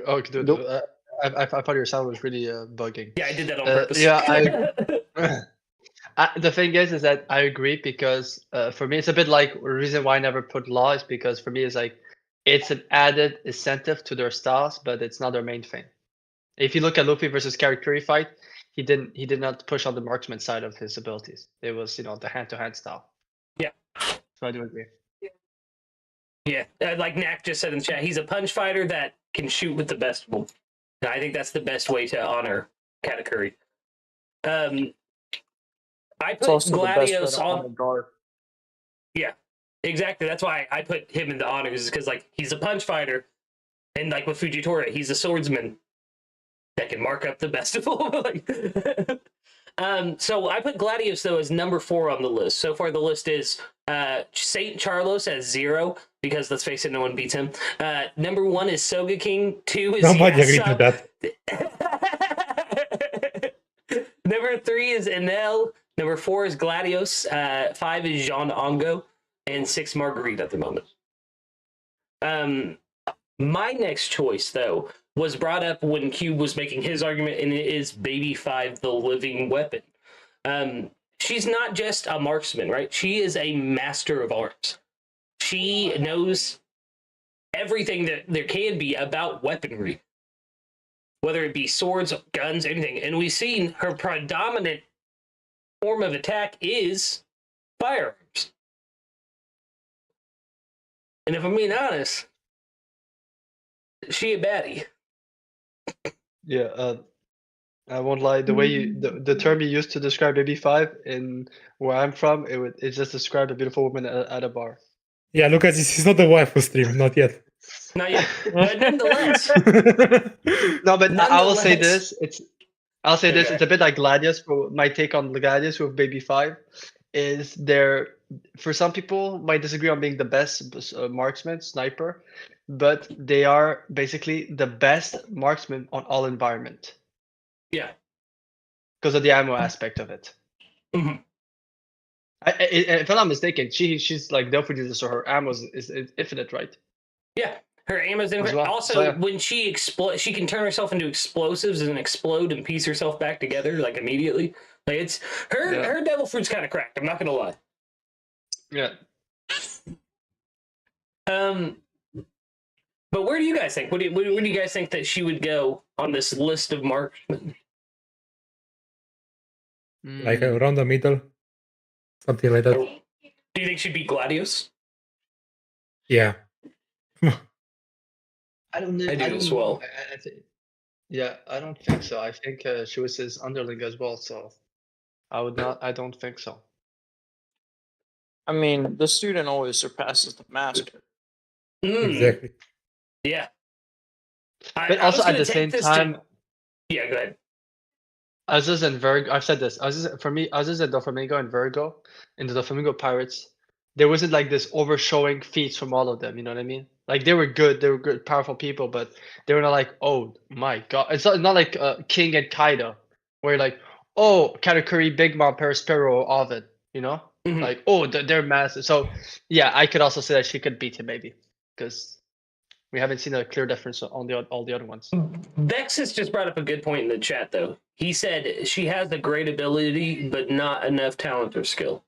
Oh, dude, I thought your sound was really bugging. Yeah, I did that on purpose. The thing is that I agree because for me it's a bit like the reason why I never put Law is because for me it's like it's an added incentive to their styles, but it's not their main thing. If you look at Luffy versus Katakuri fight, he did not push on the marksman side of his abilities. It was the hand-to-hand style. Yeah. So I do agree. Yeah, like Knack just said in the chat, he's a punch fighter that can shoot with the best of them. And I think that's the best way to honor Katakuri. I put Gladios on guard. Yeah, exactly. That's why I put him in the honors, because like he's a punch fighter, and like with Fujitora, he's a swordsman that can mark up the best of them. So I put Gladios though as number 4 on the list. So far the list is Saint Charlos as 0, because let's face it, no one beats him. Number 1 is Soga King. 2 is Nobody agreed Yasa. with that. Number 3 is Enel. Number 4 is Gladios. 5 is Jean Ongo. And 6 Marguerite at the moment. My next choice, though, was brought up when Cube was making his argument, and it is Baby 5, the living weapon. She's not just a marksman, right? She is a master of arms. She knows everything that there can be about weaponry. whether it be swords, guns, anything. And we've seen her predominant form of attack is firearms. And if I'm being honest, she a baddie. Yeah, I won't lie. The way the term you used to describe Baby Five in where I'm from, it just described a beautiful woman at a bar. Yeah, Lucas, this is not the waifu stream, not yet. Not yet, but nonetheless. No, but I will say Nonetheless. this. I'll say this. Okay. It's a bit like Gladius. My take on Gladius with Baby Five is for some people might disagree on being the best marksman, sniper, but they are basically the best marksman on all environment. Yeah. Because of the ammo aspect of it. Mhm. If I'm not mistaken, she's like Delphi user, so her ammo is infinite, right? Yeah. Her ammo's in. As well. Also, So, yeah. when she explodes, she can turn herself into explosives and explode and piece herself back together like immediately. Like it's her. Yeah. Her devil fruit's kind of cracked. I'm not gonna lie. Yeah. But where do you guys think? Where do you guys think that she would go on this list of marksmen? Like around the middle, something like that. Do you think she'd be Gladius? Yeah. I don't know. I do as well. I think, yeah, I don't think so. I think she was his underling as well, so I would not. I don't think so. I mean, the student always surpasses the master. Exactly. Yeah. But also at the same time, yeah, go ahead. Other than Virgo, I've said this. For me, other than Doflamingo and Virgo, in the Doflamingo Pirates, there wasn't like this overshowing feats from all of them. You know what I mean? Like they were good, powerful people, but they were not like, oh my god. It's not like King and Kaido, where you're like, oh, Katakuri, Big Mom, Perispero, Ovid. You know, Mhm. like oh, they're massive. So yeah, I could also say that she could beat him maybe, because we haven't seen a clear difference on all the other ones. Vexyz just brought up a good point in the chat, though. He said she has the great ability, but not enough talent or skill.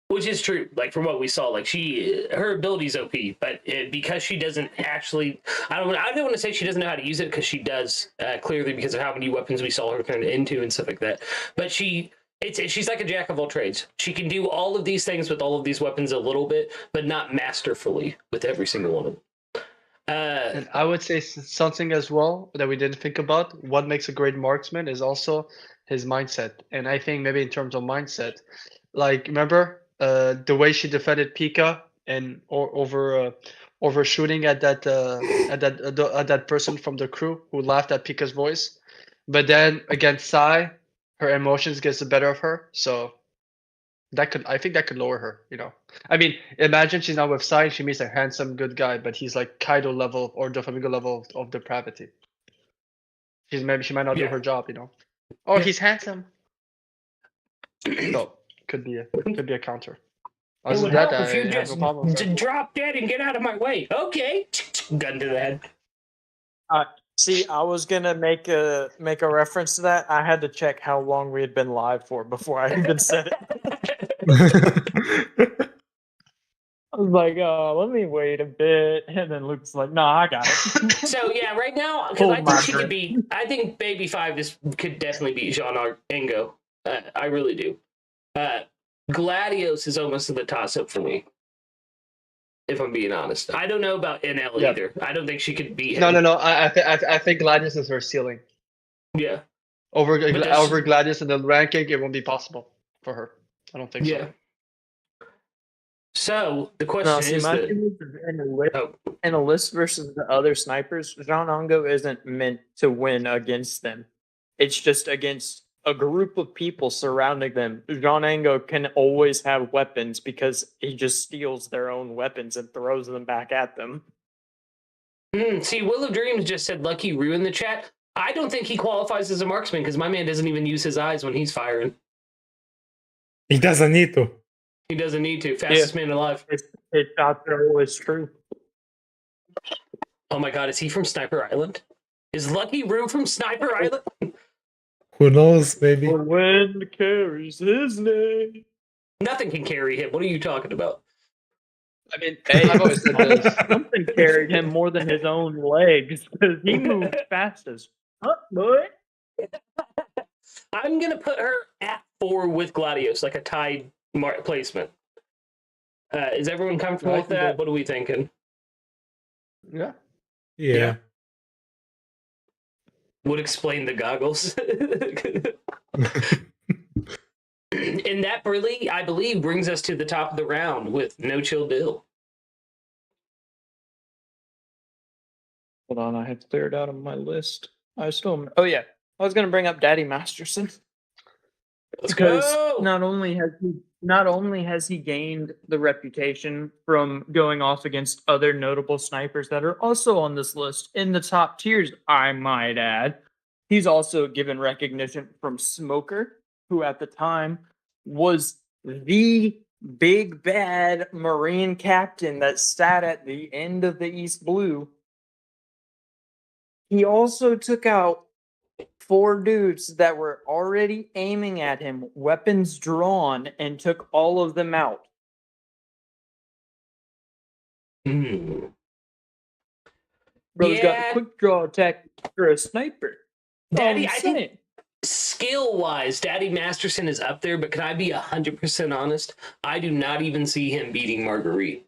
Which is true. Like from what we saw, like her ability's OP, but because she doesn't actually, I don't want to say she doesn't know how to use it, because she does clearly, because of how many weapons we saw her turn into and stuff like that. But she's like a jack of all trades. She can do all of these things with all of these weapons a little bit, but not masterfully with every single one of them. And I would say something as well that we didn't think about. What makes a great marksman is also his mindset. And I think maybe in terms of mindset, like remember the way she defended Pika and over shooting at that person from the crew who laughed at Pika's voice, but then against Sai, her emotions gets the better of her. So I think that could lower her, you know. I mean, imagine she's not with Sai and she meets a handsome, good guy, but he's like Kaido level or Doflamingo level of depravity. She might not do her job, you know. Oh, he's handsome. So could be a counter. It Other would than help that, if you I have just no problem with that. drop dead and get out of my way. Okay, gun to the head. See, I was gonna make a reference to that. I had to check how long we had been live for before I even said it. I was like, oh, let me wait a bit, and then Luke's like, no, I got it. So yeah, right now, because Hold I think my she breath. could be. I think Baby Five could definitely be Jean Engo. I really do. Gladios is almost in the toss-up for me, if I'm being honest. I don't know about NL Yeah. either. I don't think she could beat him. No. I think Gladius is her ceiling. Yeah. Over does- Gladius in the ranking, it won't be possible for her. I don't think Yeah. so. So the No, question see, is my that. thing is Oh, in a list versus the other snipers, Jean Ongo isn't meant to win against them. It's just against a group of people surrounding them. Jean Ongo can always have weapons because he just steals their own weapons and throws them back at them. see, Will of Dreams just said Lucky Rue in the chat. I don't think he qualifies as a marksman because my man doesn't even use his eyes when he's firing. He doesn't need to. He doesn't need to. Fastest man alive. His shots are always true. Oh my god, is he from Sniper Island? Is Lucky Rue from Sniper Island? Who knows? Maybe. The wind carries his name. Nothing can carry him. What are you talking about? I mean, Hey, I've always said this. something carried him more than his own legs because he moved fast as fuck, boy. I'm gonna put her at 4 with Gladius, like a tied placement. Is everyone comfortable I with can that? go- What are we thinking? Yeah. Yeah. Would explain the goggles. And that really, I believe, brings us to the top of the round with NoChillDill. Hold on, I had to clear it out of my list. I still. Oh yeah, I was gonna bring up Daddy Masterson Let's because go. not only has he gained the reputation from going off against other notable snipers that are also on this list in the top tiers, I might add. He's also given recognition from Smoker, who at the time was the big bad Marine captain that sat at the end of the East Blue. He also took out 4 dudes that were already aiming at him, weapons drawn, and took all of them out. Hmm. Bro's got Yeah. a quick draw attack for a sniper. Daddy, All I'm I think saying. skill-wise, Daddy Masterson is up there, but can I be 100% honest? I do not even see him beating Marguerite.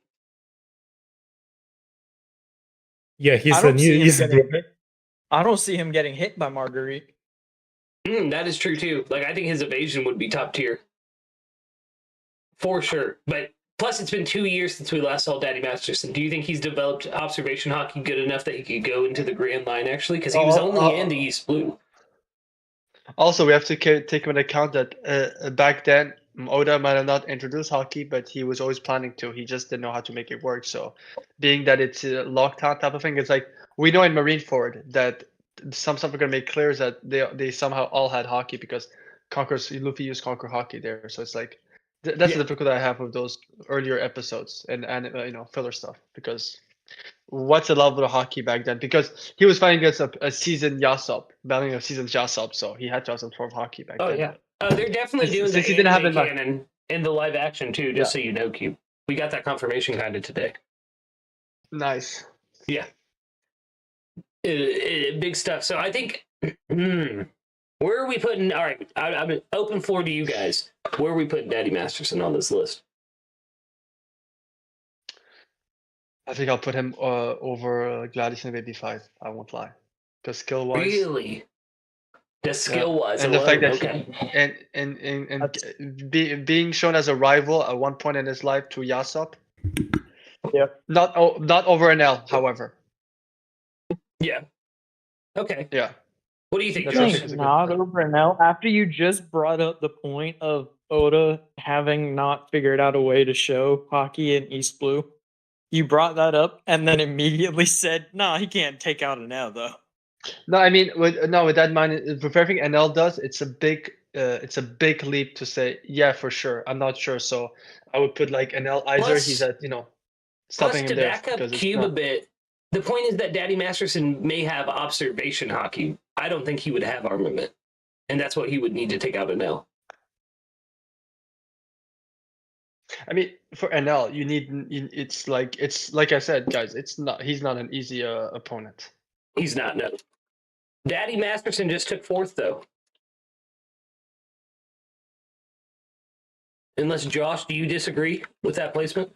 Yeah, he's I a don't new. see him He's getting hit. I don't see him getting hit by Marguerite. That is true too. Like, I think his evasion would be top tier. For sure. But plus, it's been 2 years since we last saw Daddy Masterson. Do you think he's developed observation hockey good enough that he could go into the Grand Line, actually? Because he was only in the East Blue. Also, we have to take into account that back then, Oda might have not introduced hockey, but he was always planning to. He just didn't know how to make it work. So, being that it's a lockdown type of thing, it's like we know in Marineford that some stuff are gonna make clear is that they somehow all had hockey because Luffy used Conquer hockey there. So it's like that's the difficulty I have with those earlier episodes and filler stuff because what's the level of hockey back then? Because he was fighting against a seasoned Yasop, battling a seasoned Yasop, so he had to have some form of hockey back then. Yeah. They're definitely doing Since the he didn't have anime it, canon in the live action too, just so you know, Cube. We got that confirmation kind of today. Nice. Yeah. Big stuff. So I think, where are we putting? All right, I'm an open floor to you guys. Where are we putting Daddy Masterson on this list? I think I'll put him over Gladius and Baby 5. I won't lie, because skill wise. Really? The skill wise, and the fact that okay. and being shown as a rival at one point in his life to Yasop. Yeah. Not over an L, however. Yeah. Okay. Yeah. What do you think, That's Josh? actually- Not over an L. After you just brought up the point of Oda having not figured out a way to show hockey in East Blue, you brought that up and then immediately said, "Nah, he can't take out an L though." No, I mean, with that in mind, with everything NL does, it's a big leap to say, yeah, for sure. I'm not sure, so I would put like NL Iser. Plus- He's at Plus, stopping to him there back up because it's Cube a not. bit, the point is that Daddy Masterson may have observation hockey. I don't think he would have armament, and that's what he would need to take out an L. I mean, for NL, it's like I said, guys. He's not an easy opponent. He's not, no. Daddy Masterson just took 4th, though. Unless, Josh, do you disagree with that placement?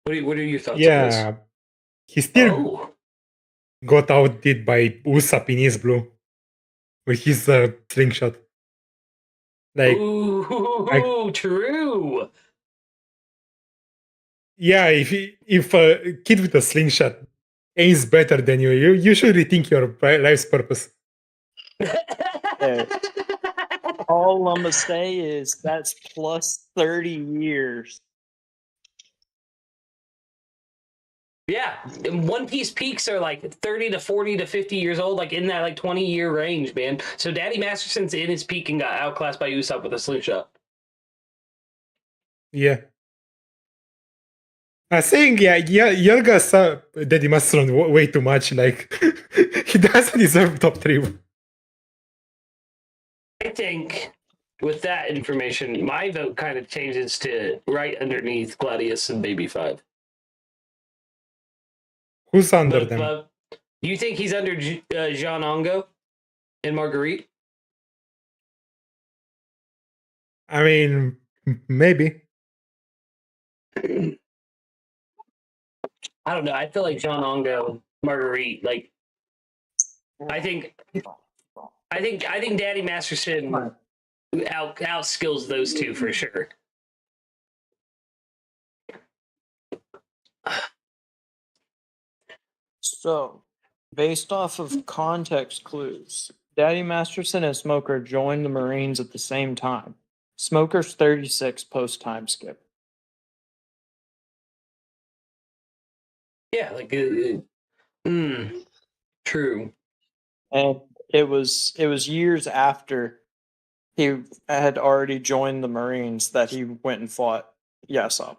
What are your thoughts on this? Yeah, he still got outdid by Usopp in East Blue with his slingshot. Like, ooh, true. Yeah, if a kid with a slingshot aims better than you should rethink your life's purpose. All I'm gonna say is that's plus 30 years. Yeah, One Piece peaks are like 30 to 40 to 50 years old, like in that like 20-year range, man. So Daddy Masterson's in his peak and got outclassed by Usopp with a slingshot. Yeah. I think Yelga saw Daddy Masterson way too much. Like he doesn't deserve top 3. I think with that information, my vote kind of changes to right underneath Gladius and Baby 5. Who's under But, them? do you think he's under Jean Ongo and Marguerite? I mean, maybe. I don't know. I feel like Jean Ongo, Marguerite, like I think Daddy Masterson outskills those two for sure. So, based off of context clues, Daddy Masterson and Smoker joined the Marines at the same time. Smoker's 36 post time skip. Yeah, like true. And it was years after he had already joined the Marines that he went and fought Yasop.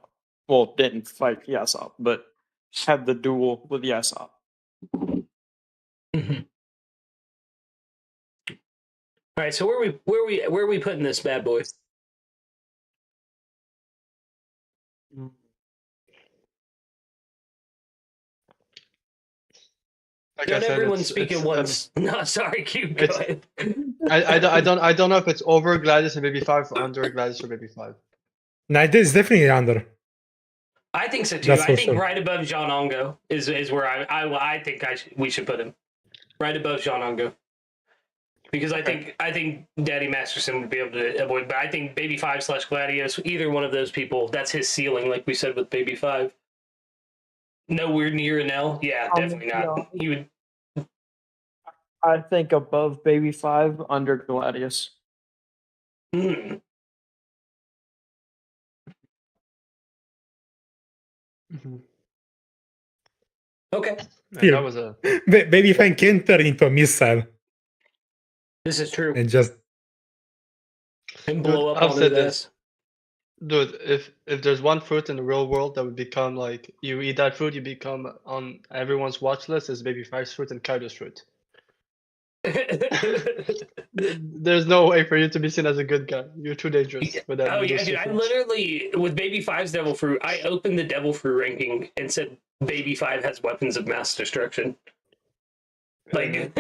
Well, didn't fight Yasop, but had the duel with Yasop. Mm-hmm. All right, so where are we putting this bad boy? Like Not I said, everyone's speaking once. No, sorry, Cube. Go it's- ahead. I don't know if it's over Gladius and Baby 5 or under Gladius or Baby 5. No, it is definitely under. I think so too. That's I for think sure. right above Jean Ongo is where I think we should put him. Right above Jean Ongo. Because I think Daddy Masterson would be able to avoid, but I think Baby 5 / Gladius, either one of those people, that's his ceiling, like we said with Baby 5. Nowhere near an L. Yeah, definitely not. No. He would. I think above Baby 5, under Gladius. Mm. Okay, And that was a Baby Fan can turn into a missile this is true. and just And blow Dude, up I've on said his this. ass. Dude, if there's one fruit in the real world that would become like you eat that fruit, you become on everyone's watch list is Baby 5's fruit and Kaido's fruit. There's no way for you to be seen as a good guy. You're too dangerous with that. Oh with yeah, those dude! two I fruits. literally with Baby 5's Devil Fruit, I opened the Devil Fruit ranking and said Baby 5 has weapons of mass destruction. Like,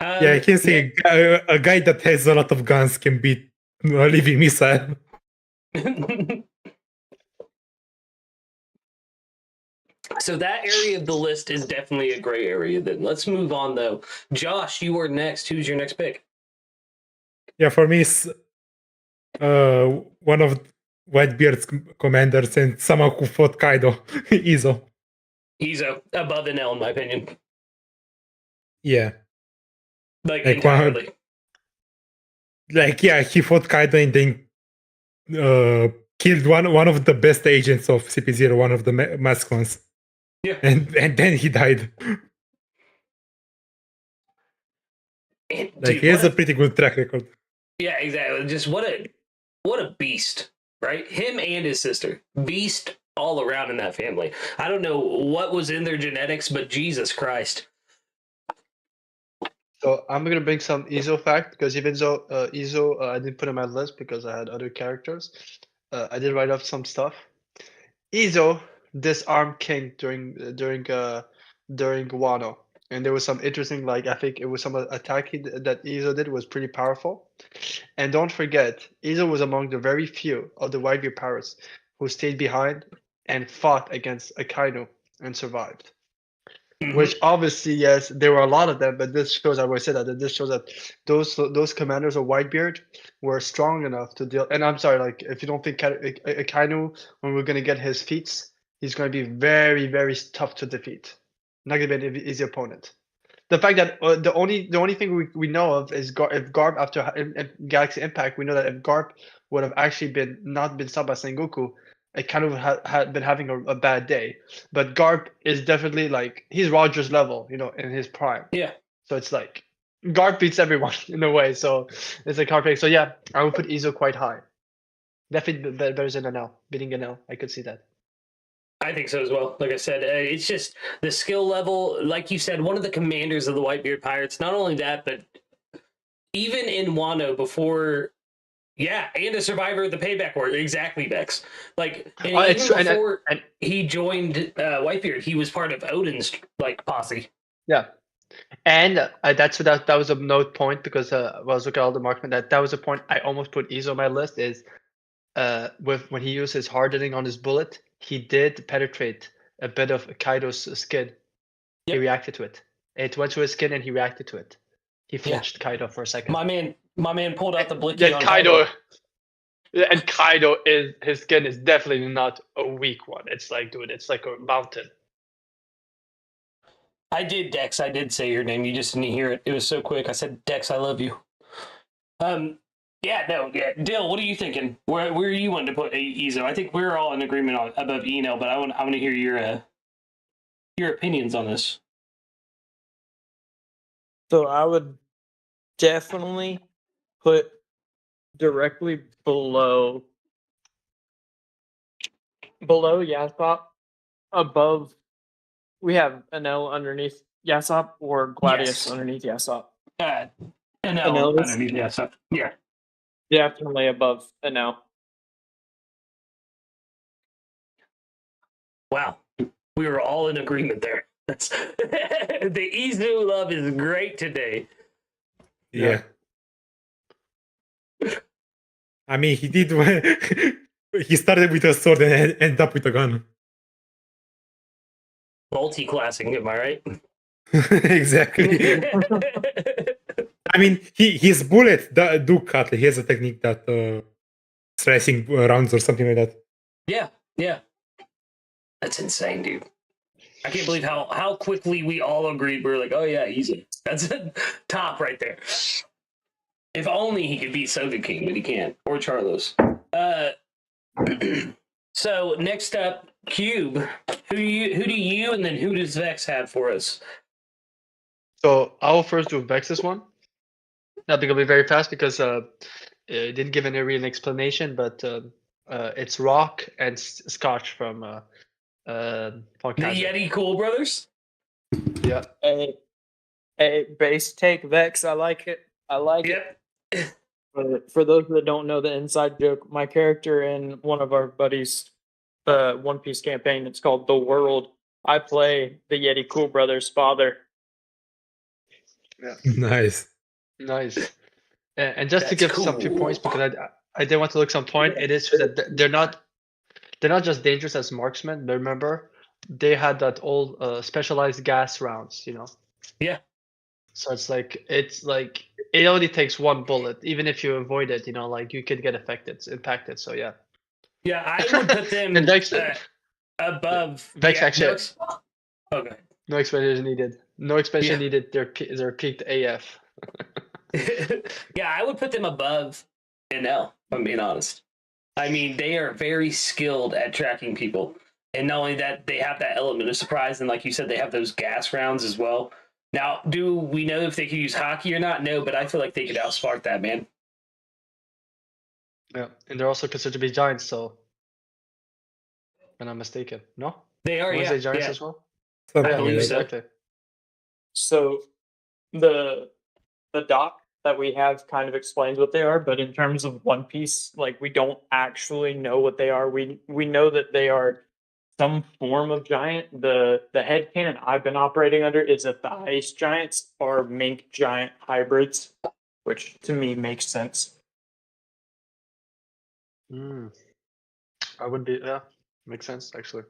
yeah, I can say a guy that has a lot of guns can beat a living missile. So that area of the list is definitely a gray area. Then let's move on, though. Josh, you are next. Who's your next pick? Yeah, for me, it's one of Whitebeard's commanders and someone who fought Kaido, Izo. Izo, above an L, in my opinion. Yeah, Like Like, entirely. yeah, he fought Kaido and then killed one of the best agents of CP0, one of the masked ones. Yeah. And then he died. And, Like, dude, he has what a pretty good track record. yeah, exactly. Just what a beast, right? Him and his sister, beast all around in that family. I don't know what was in their genetics, but Jesus Christ. So I'm gonna bring some Izo fact because even though Izo I didn't put on my list because I had other characters, I did write up some stuff. Izo disarmed King during Wano, and there was some interesting I think it was some attack that Izo did was pretty powerful. And don't forget, Izo was among the very few of the Whitebeard pirates who stayed behind and fought against Akainu and survived. Which obviously, yes, there were a lot of them, but this shows, I would say that this shows that those commanders of Whitebeard were strong enough to deal. And I'm sorry, if you don't think Akainu, when we're gonna get his feats, he's gonna be very, very tough to defeat. Not gonna be an easy opponent. The fact that the only thing we know of is if Garp after Galaxy Impact, we know that if Garp would have actually not been stopped by Sengoku, it kind of had been having a bad day. But Garp is definitely he's Roger's level, in his prime. Yeah. So it's Garp beats everyone in a way. So it's a hard pick. So yeah, I would put Izo quite high. Definitely better than Anel. Beating Anel, I could see that. I think so as well. Like I said, it's just the skill level. Like you said, one of the commanders of the Whitebeard Pirates. Not only that, but even in Wano, before Yeah, and a survivor of the payback war. Exactly, Vex. Like, and It's even before he joined Whitebeard, he was part of Odin's like posse. yeah. And that was a note point because I was looking at all the marksmen. That was a point I almost put easy on my list. Is with when he used his hardening on his bullet, he did penetrate a bit of Kaido's skin. He Yep. reacted to it. It went to his skin and he reacted to it. He flinched Kaido for a second. My man pulled out the blicky Yeah, on Kaido. And Kaido his skin is definitely not a weak one. It's like, dude, it's like a mountain. I did, Dex. I did say your name. You just didn't hear it. It was so quick. I said, Dex, I love you. Dill, what are you thinking? Where you wanting to put Izo? I think we're all in agreement on above Eno, but I want to hear your opinions on this. So I would definitely put directly below Yasop, above. We have Anel underneath Yasop or Gladius Yes. underneath Yasop. Anel underneath Yasop. Yeah. Definitely above Anel. Wow. We were all in agreement there. That's the Izu love is great today. Yeah. I mean, he did. He started with a sword and ended up with a gun. Multi-classing, am I right? Exactly. I mean, his bullets do cut. He has a technique that slicing rounds or something like that. Yeah. That's insane, dude. I can't believe how quickly we all agreed. We were like, oh yeah, easy. That's a top right there. If only he could beat Soda King, but he can't. Or Charlos. So next up, Kube. Who do you and then who does Vex have for us? So I'll first do Vex's one. Not going to be very fast because it didn't give any real explanation, but it's Rock and Scotch from The Yeti Cool Brothers? Yeah. A base take Vex. I like it. Yep. For those that don't know the inside joke, my character in one of our buddies' One Piece campaign, it's called The World. I play the Yeti Cool Brothers' father. Nice. And just to That's give some few cool. points, because I did want to look some point. It is that they're not just dangerous as marksmen. But remember, they had that old specialized gas rounds, you know. Yeah. So it's like it only takes one bullet. Even if you avoid it, you know, like you could get impacted. So yeah. Yeah, I would put them And Vex, above Vex actually. Okay. No expansion needed. No expansion needed. They're peaked AF. Yeah, I would put them above NL, if I'm being honest. I mean, they are very skilled at tracking people. And not only that, they have that element of surprise. And like you said, they have those gas rounds as well. Now, do we know if they could use hockey or not? No, but I feel like they could outsmart that, man. Yeah, and they're also considered to be giants, so if I'm not mistaken. No? They are, Was yeah. they giants Yeah. as well? Something I like believe that. so. Exactly. So the doc that we have kind of explains what they are, but in terms of One Piece, like we don't actually know what they are. We know that they are some form of giant. The headcanon I've been operating under is that the ice giants are mink giant hybrids, which to me makes sense. I would be, yeah, makes sense actually.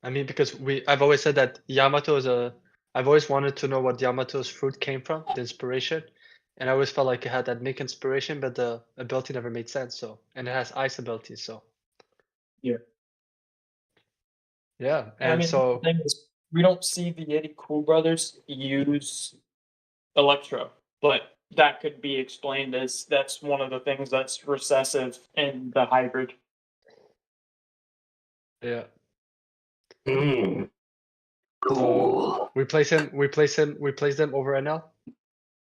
I mean, because I've always said that Yamato I've always wanted to know what Yamato's fruit came from, the inspiration, and I always felt like it had that mink inspiration, but the ability never made sense. So, and it has ice abilities, so Yeah. yeah, I and mean, so the thing is, we don't see the Yeti Cool Brothers use Electro, but that could be explained as that's one of the things that's recessive in the hybrid. yeah. Cool. We place them over NL.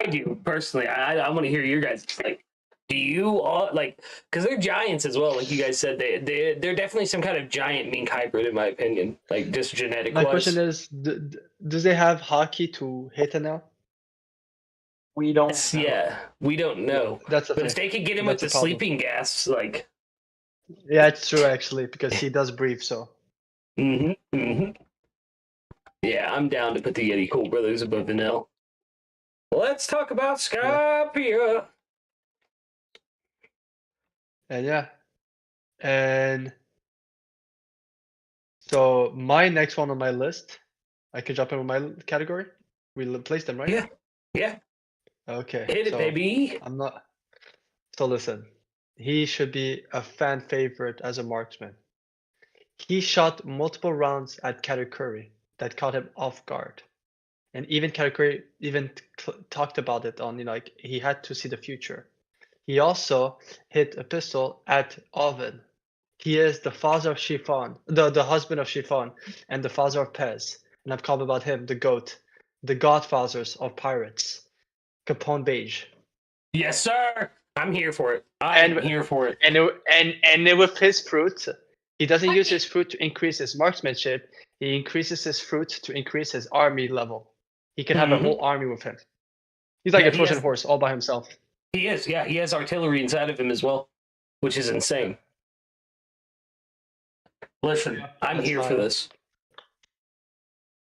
I do personally. I want to hear your guys like. Do you all like? Because they're giants as well. Like you guys said, they're definitely some kind of giant mink hybrid, in my opinion. Like just genetic. My question is, do they have hockey to hit NL? We don't. Yeah, we don't know. That's the But thing. if they could get him with That's the the problem. sleeping gas, like, Yeah, it's true actually because he does breathe. So yeah, I'm down to put the Yeti Cool Brothers above the Nell. Let's talk about Skypia. and yeah, and so my next one on my list, I can jump in with my category. We placed them right. Yeah, Okay. hit it, so baby. I'm not. So listen, he should be a fan favorite as a marksman. He shot multiple rounds at Katakuri that caught him off guard. And even Katakuri even talked about it on, like he had to see the future. He also hit a pistol at Oven. He is the father of Chiffon, the husband of Chiffon, and the father of Pez. And I've called about him the GOAT, the godfathers of pirates, Capone Beige. Yes, sir. I'm here for it. I'm here for it. And with his fruit, he doesn't use his fruit to increase his marksmanship. He increases his fruit to increase his army level. He can have a whole army with him. He's like Yeah, a Trojan horse all by himself. He is, yeah. He has artillery inside of him as well, which is insane. Listen, I'm That's here for fine. this.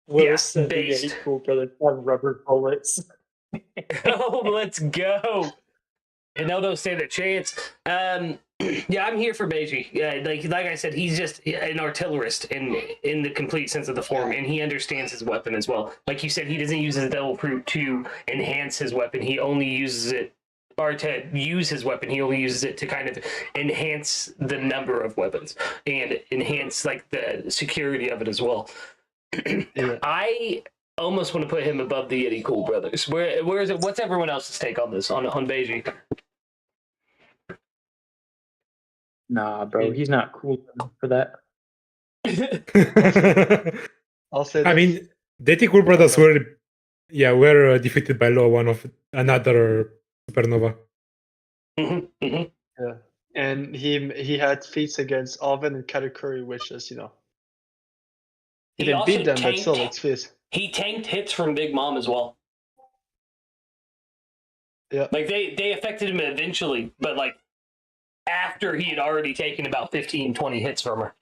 Will Yeah, said the based. Yeti Cool Brothers have rubber bullets. Oh, let's go. And they'll don't stand a chance. Yeah, I'm here for Beiji. Yeah, like I said, he's just an artillerist in the complete sense of the form, and he understands his weapon as well. Like you said, he doesn't use his devil fruit to enhance his weapon. He only uses it, or to use his weapon. He only uses it to kind of enhance the number of weapons and enhance like the security of it as well. Yeah. I almost want to put him above the Yeti Cool Brothers. Where is it? What's everyone else's take on this on Beiji? Nah, bro, he's not cool enough for that. I'll say I this. mean, the Cool Brothers were defeated by Law, one of another supernova. Yeah. And he had feats against Oven and Katakuri, which is, he didn't also beat them, but still, it's feats. He tanked hits from Big Mom as well. Yeah. Like they affected him eventually, but like after he had already taken about 15, 20 hits from her.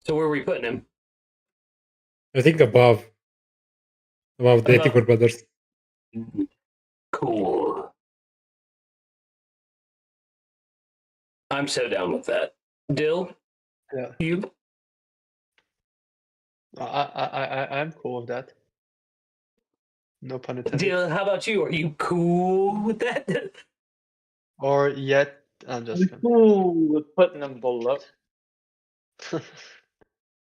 So where are we putting him? I think above the Cool Brothers. Cool. I'm so down with that. Dill? Yeah. Cube? I'm cool with that. No pun intended. Dill, how about you? Are you cool with that? Or yet, I'm just gonna. Cool with putting them below.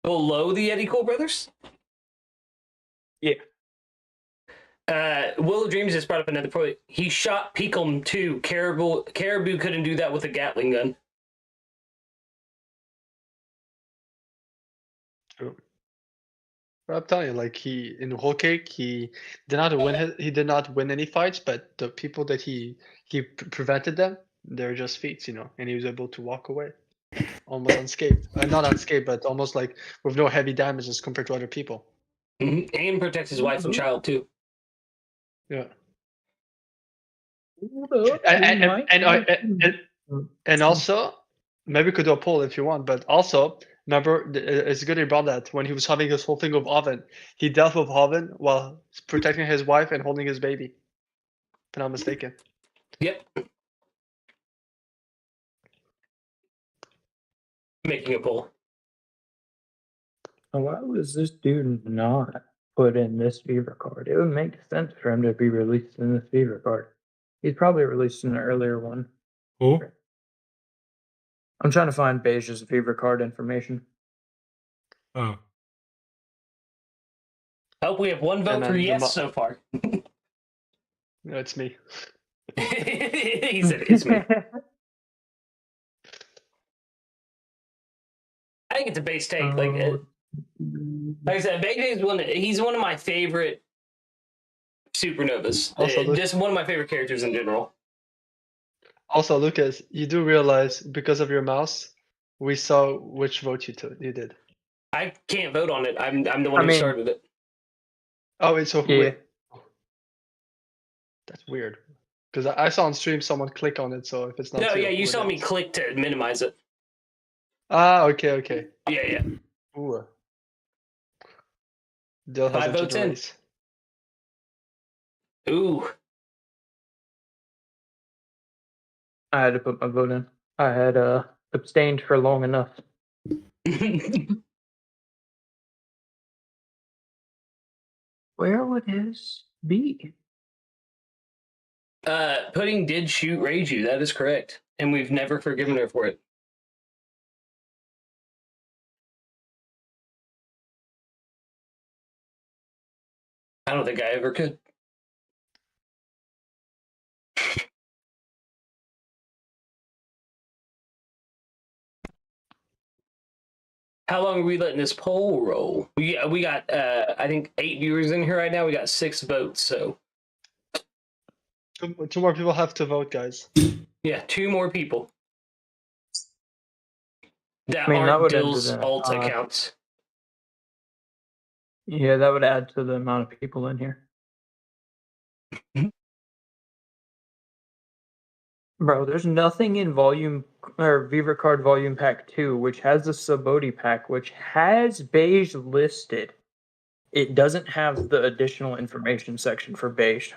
Below the Yeti Cool Brothers? Yeah. Will of Dreams just brought up another point. He shot Peakum too. Caribou couldn't do that with a Gatling gun. True. But I'm telling you, like he in Whole Cake, he did not win any fights, but the people that he prevented them, they're just feats, and he was able to walk away almost unscathed. Not unscathed, but almost like with no heavy damages compared to other people. And protects his wife and child too. Yeah. And also, maybe we could do a poll if you want, but also remember, it's good about that when he was having his whole thing with Oven, he dealt with Oven while protecting his wife and holding his baby. If I'm not mistaken. Yep. Making a poll. Why was this dude not put in this fever card? It would make sense for him to be released in this fever card. He's probably released in an earlier one. Who? I'm trying to find Beige's fever card information. Oh. Hope we have one vote for yes so far. No, it's me. He said it's me. I think it's a base take. Like I said, he's one of my favorite supernovas. Also, just one of my favorite characters in general. Also, Lucas, you do realize because of your mouse, we saw which vote you did. I can't vote on it. I'm the one I who mean- started it. Oh, wait, so Yeah. wait. That's weird. Because I saw on stream someone click on it, so if it's not No, you, yeah, you who saw me knows? click to minimize it. Ah, okay. Yeah. Ooh. Dill has 5 votes entered the in. race. Ooh. I had to put my vote in. I had abstained for long enough. Where would his be? Pudding did shoot rage you. That is correct, and we've never forgiven her for it. I don't think I ever could. How long are we letting this poll roll? We got I think 8 viewers in here right now. We got 6 votes, so Two more people have to vote, guys. yeah, 2 more people. That I mean, that aren't would enter Dill's the, alt accounts. Yeah, that would add to the amount of people in here. Bro, there's nothing in volume or Viva Card Volume Pack 2, which has the Saboti pack, which has beige listed. It doesn't have the additional information section for beige.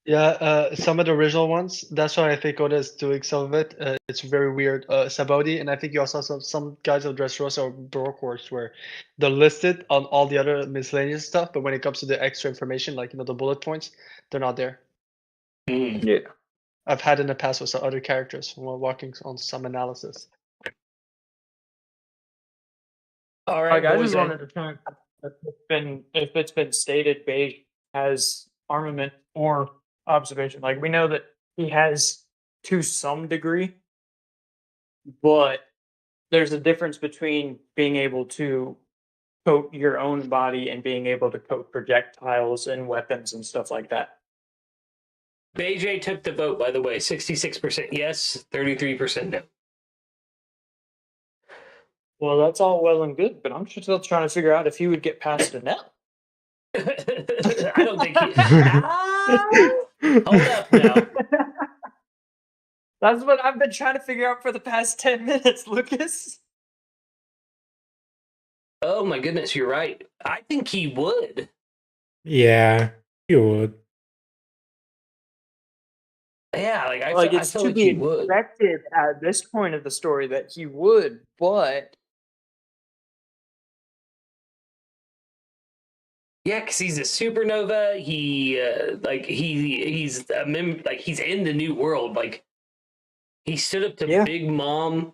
Yeah, some of the original ones. That's why I think Oda is doing some of it. It's very weird. Saboti, and I think you also saw some guys of Dressrosa or Brocourse where they're listed on all the other miscellaneous stuff, but when it comes to the extra information, like the bullet points, they're not there. Mm. Yeah. I've had in the past with some other characters while walking on some analysis. All right, Like, I boys. just wanted to check if it's been stated beige has armament or observation. Like, we know that he has to some degree, but there's a difference between being able to coat your own body and being able to coat projectiles and weapons and stuff like that. BJ took the vote, by the way. 66% yes, 33% no. Well, that's all well and good, but I'm still trying to figure out if he would get past an L. I don't think he. Hold up now. That's what I've been trying to figure out for the past 10 minutes, Lucas. Oh my goodness, you're right. I think he would. Yeah, you would. Yeah, like I Like, feel, it's I feel to like be he would. expected at this point of the story that he would, but Yeah, because he's a supernova. He he's a like he's in the new world. Like he stood up to Yeah. Big Mom.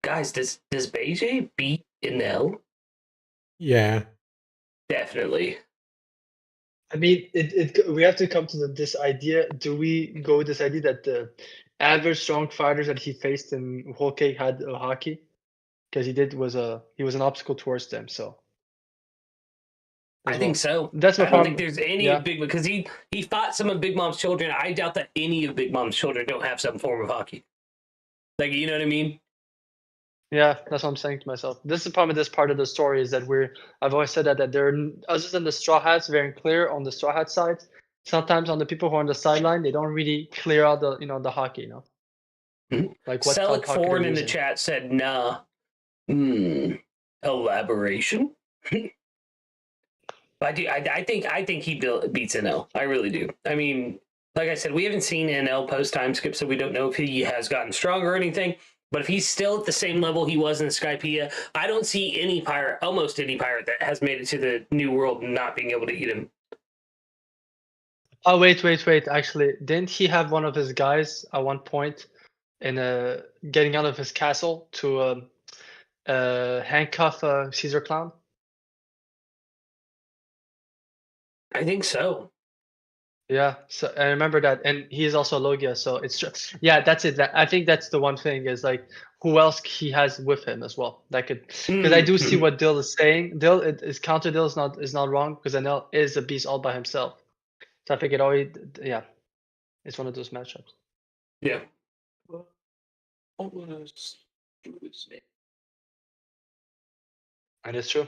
Guys, does BJ beat Inel? Yeah. Definitely. I mean, we have to come to this idea. Do we go with this idea that the average strong fighters that he faced in Whole Cake had a hockey? Because he was an obstacle towards them. So I as think well. so. That's my I don't problem. think there's any Yeah. of Big because he fought some of Big Mom's children. I doubt that any of Big Mom's children don't have some form of hockey. Like, you know what I mean? Yeah, that's what I'm saying to myself. This is the problem with this part of the story is that I've always said that they're, other than the Straw Hats, very clear on the Straw Hat side. Sometimes on the people who are on the sideline, they don't really clear out the hockey, Mhm. Like what Selic hockey Ford they're in the using. chat said, nah. Elaboration? I think he beats NL. I really do. I mean, like I said, we haven't seen NL post time skip, so we don't know if he has gotten stronger or anything. But if he's still at the same level he was in Skypiea, I don't see any pirate, almost any pirate, that has made it to the new world not being able to eat him. Oh, wait. Actually, didn't he have one of his guys at one point in getting out of his castle to handcuff Caesar Clown? I think so. Yeah, so I remember that, and he is also a Logia, so it's just yeah, that's it. I think that's the one thing is like who else he has with him as well. That could because I do see what Dill is saying. Dill is counter Dill is not wrong because NL is a beast all by himself. So I think it always it's one of those matchups. Yeah. That is true.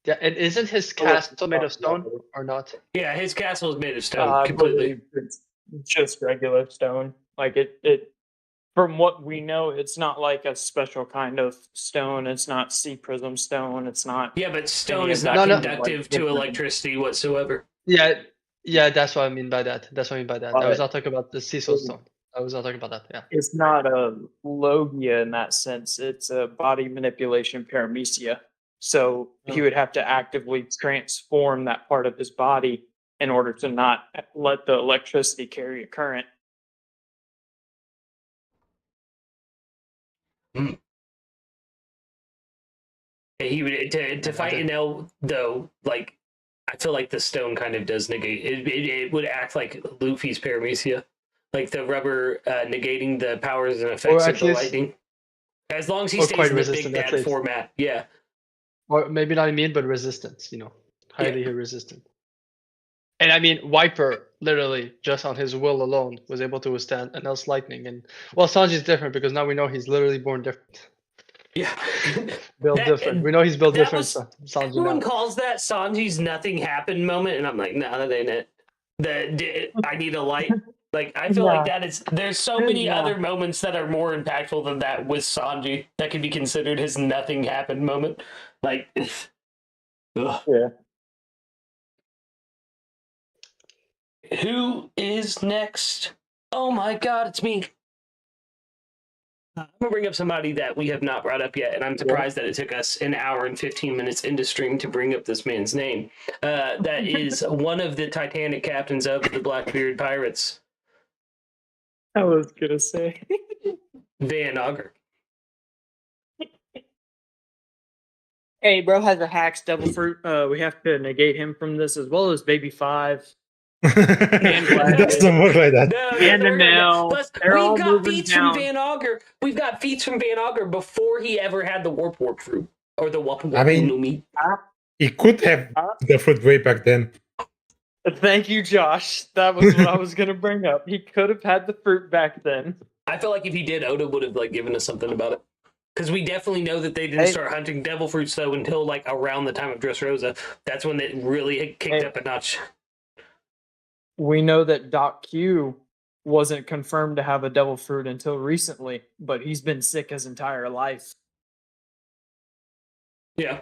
Yeah, and isn't his castle made of stone or not? Yeah, his castle is made of stone I completely. believe it's just regular stone. Like it. From what we know, it's not like a special kind of stone. It's not sea prism stone. It's not. Yeah, but stone Any is of not that. conductive Like, to different. electricity whatsoever. Yeah, that's what I mean by that. I was not talking about the Cecil stone. I was not talking about that. Yeah. It's not a logia in that sense. It's a body manipulation paramecia. So he would have to actively transform that part of his body in order to not let the electricity carry a current. He would to fight an L though. Like I feel like the stone kind of does negate. It would act like Luffy's paramecia, like the rubber negating the powers and effects at of the least- lightning. As long as he or stays quite in the Big resistant, at Dad least. format, yeah. Or maybe not immune, but resistance, highly resistant. And I mean, Viper, literally, just on his will alone, was able to withstand an else lightning. And, well, Sanji's different because now we know he's literally born different. Yeah. Built That- different. We know he's built that different, was- Sanji Everyone now. calls that Sanji's nothing happened moment, and I'm like, no, that ain't it. I need a light. Like I feel like that is. There's so many Yeah. other moments that are more impactful than that with Sanji that can be considered his nothing happened moment. Like, ugh. Yeah. Who is next? Oh my God, it's me. I'm gonna bring up somebody that we have not brought up yet, and I'm surprised that it took us an hour and 15 minutes into stream to bring up this man's name. That is one of the Titanic captains of the Blackbeard Pirates, I was gonna say. Van Augur. Hey, bro has a Hax Devil Fruit. We have to negate him from this as well as Baby 5. That's not more like that. No, And they're the not. Mel, Plus, they're all we've got moving feats down. from Van Augur. We've got feats from Van Augur before he ever had the warp fruit or the Wapu I mean- no Mi. He could have the fruit way back then. Thank you, Josh. That was what I was gonna bring up. He could have had the fruit back then. I feel like if he did, Oda would have like given us something about it. Because we definitely know that they didn't Hey. start hunting devil fruits though until like around the time of Dressrosa. That's when it really kicked Hey. up a notch. We know that Doc Q wasn't confirmed to have a devil fruit until recently, but he's been sick his entire life. Yeah.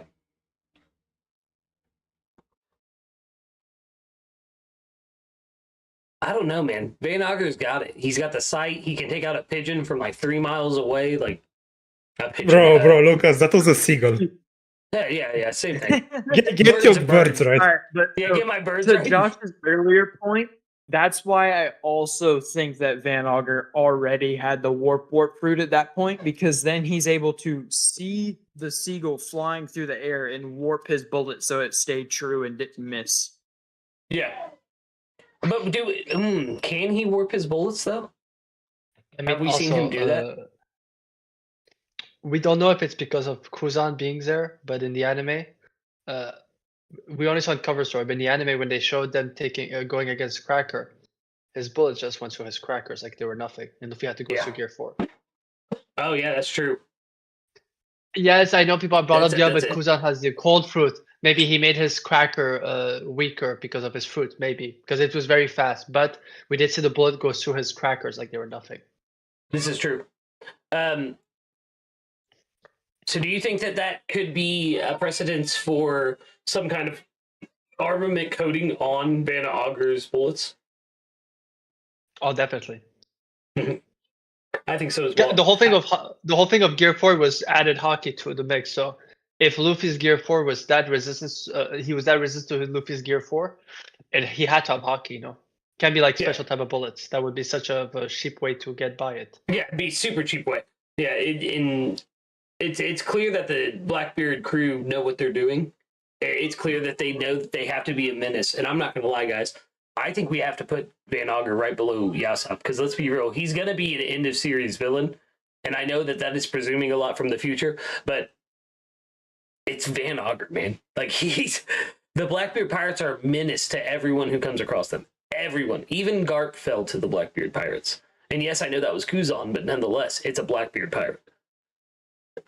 I don't know, man. Van Augur's got it. He's got the sight. He can take out a pigeon from like 3 miles away. Like a pigeon. Bro, Lucas, that was a seagull. Yeah, same thing. Get Birds your are birds right. Alright, but Yeah, so- get my birds to right. Josh's earlier point, that's why I also think that Van Augur already had the warp fruit at that point, because then he's able to see the seagull flying through the air and warp his bullet so it stayed true and didn't miss. Yeah. But can he warp his bullets though? I mean, Have we seen him do that? We don't know if it's because of Kuzan being there, but in the anime, we only saw in cover story. But in the anime, when they showed them going against Cracker, his bullets just went through his crackers like they were nothing, and Luffy had to go Yeah. through Gear 4. Oh yeah, that's true. Yes, I know people have brought That's up it, the other, that's but it. Kuzan has the cold fruit. Maybe he made his cracker weaker because of his fruit, maybe because it was very fast. But we did see the bullet go through his crackers like they were nothing. This is true. So do you think that could be a precedence for some kind of armament coating on Van Augur's bullets? Oh, definitely. I think so as well. Yeah, the whole thing of Gear 4 was added hockey to the mix. So if Luffy's Gear 4 was that resistance, he was that resistant to Luffy's Gear 4, and he had to have hockey. Can't be like Yeah. special type of bullets. That would be such a cheap way to get by it. Yeah, it'd be super cheap way. Yeah, it's clear that the Blackbeard crew know what they're doing. It's clear that they know that they have to be a menace. And I'm not going to lie, guys. I think we have to put Van Augur right below Yasop. Because let's be real, he's going to be an end-of-series villain. And I know that is presuming a lot from the future. But it's Van Augur, man. Like, the Blackbeard Pirates are a menace to everyone who comes across them. Everyone. Even Garp fell to the Blackbeard Pirates. And yes, I know that was Kuzan, but nonetheless, it's a Blackbeard pirate.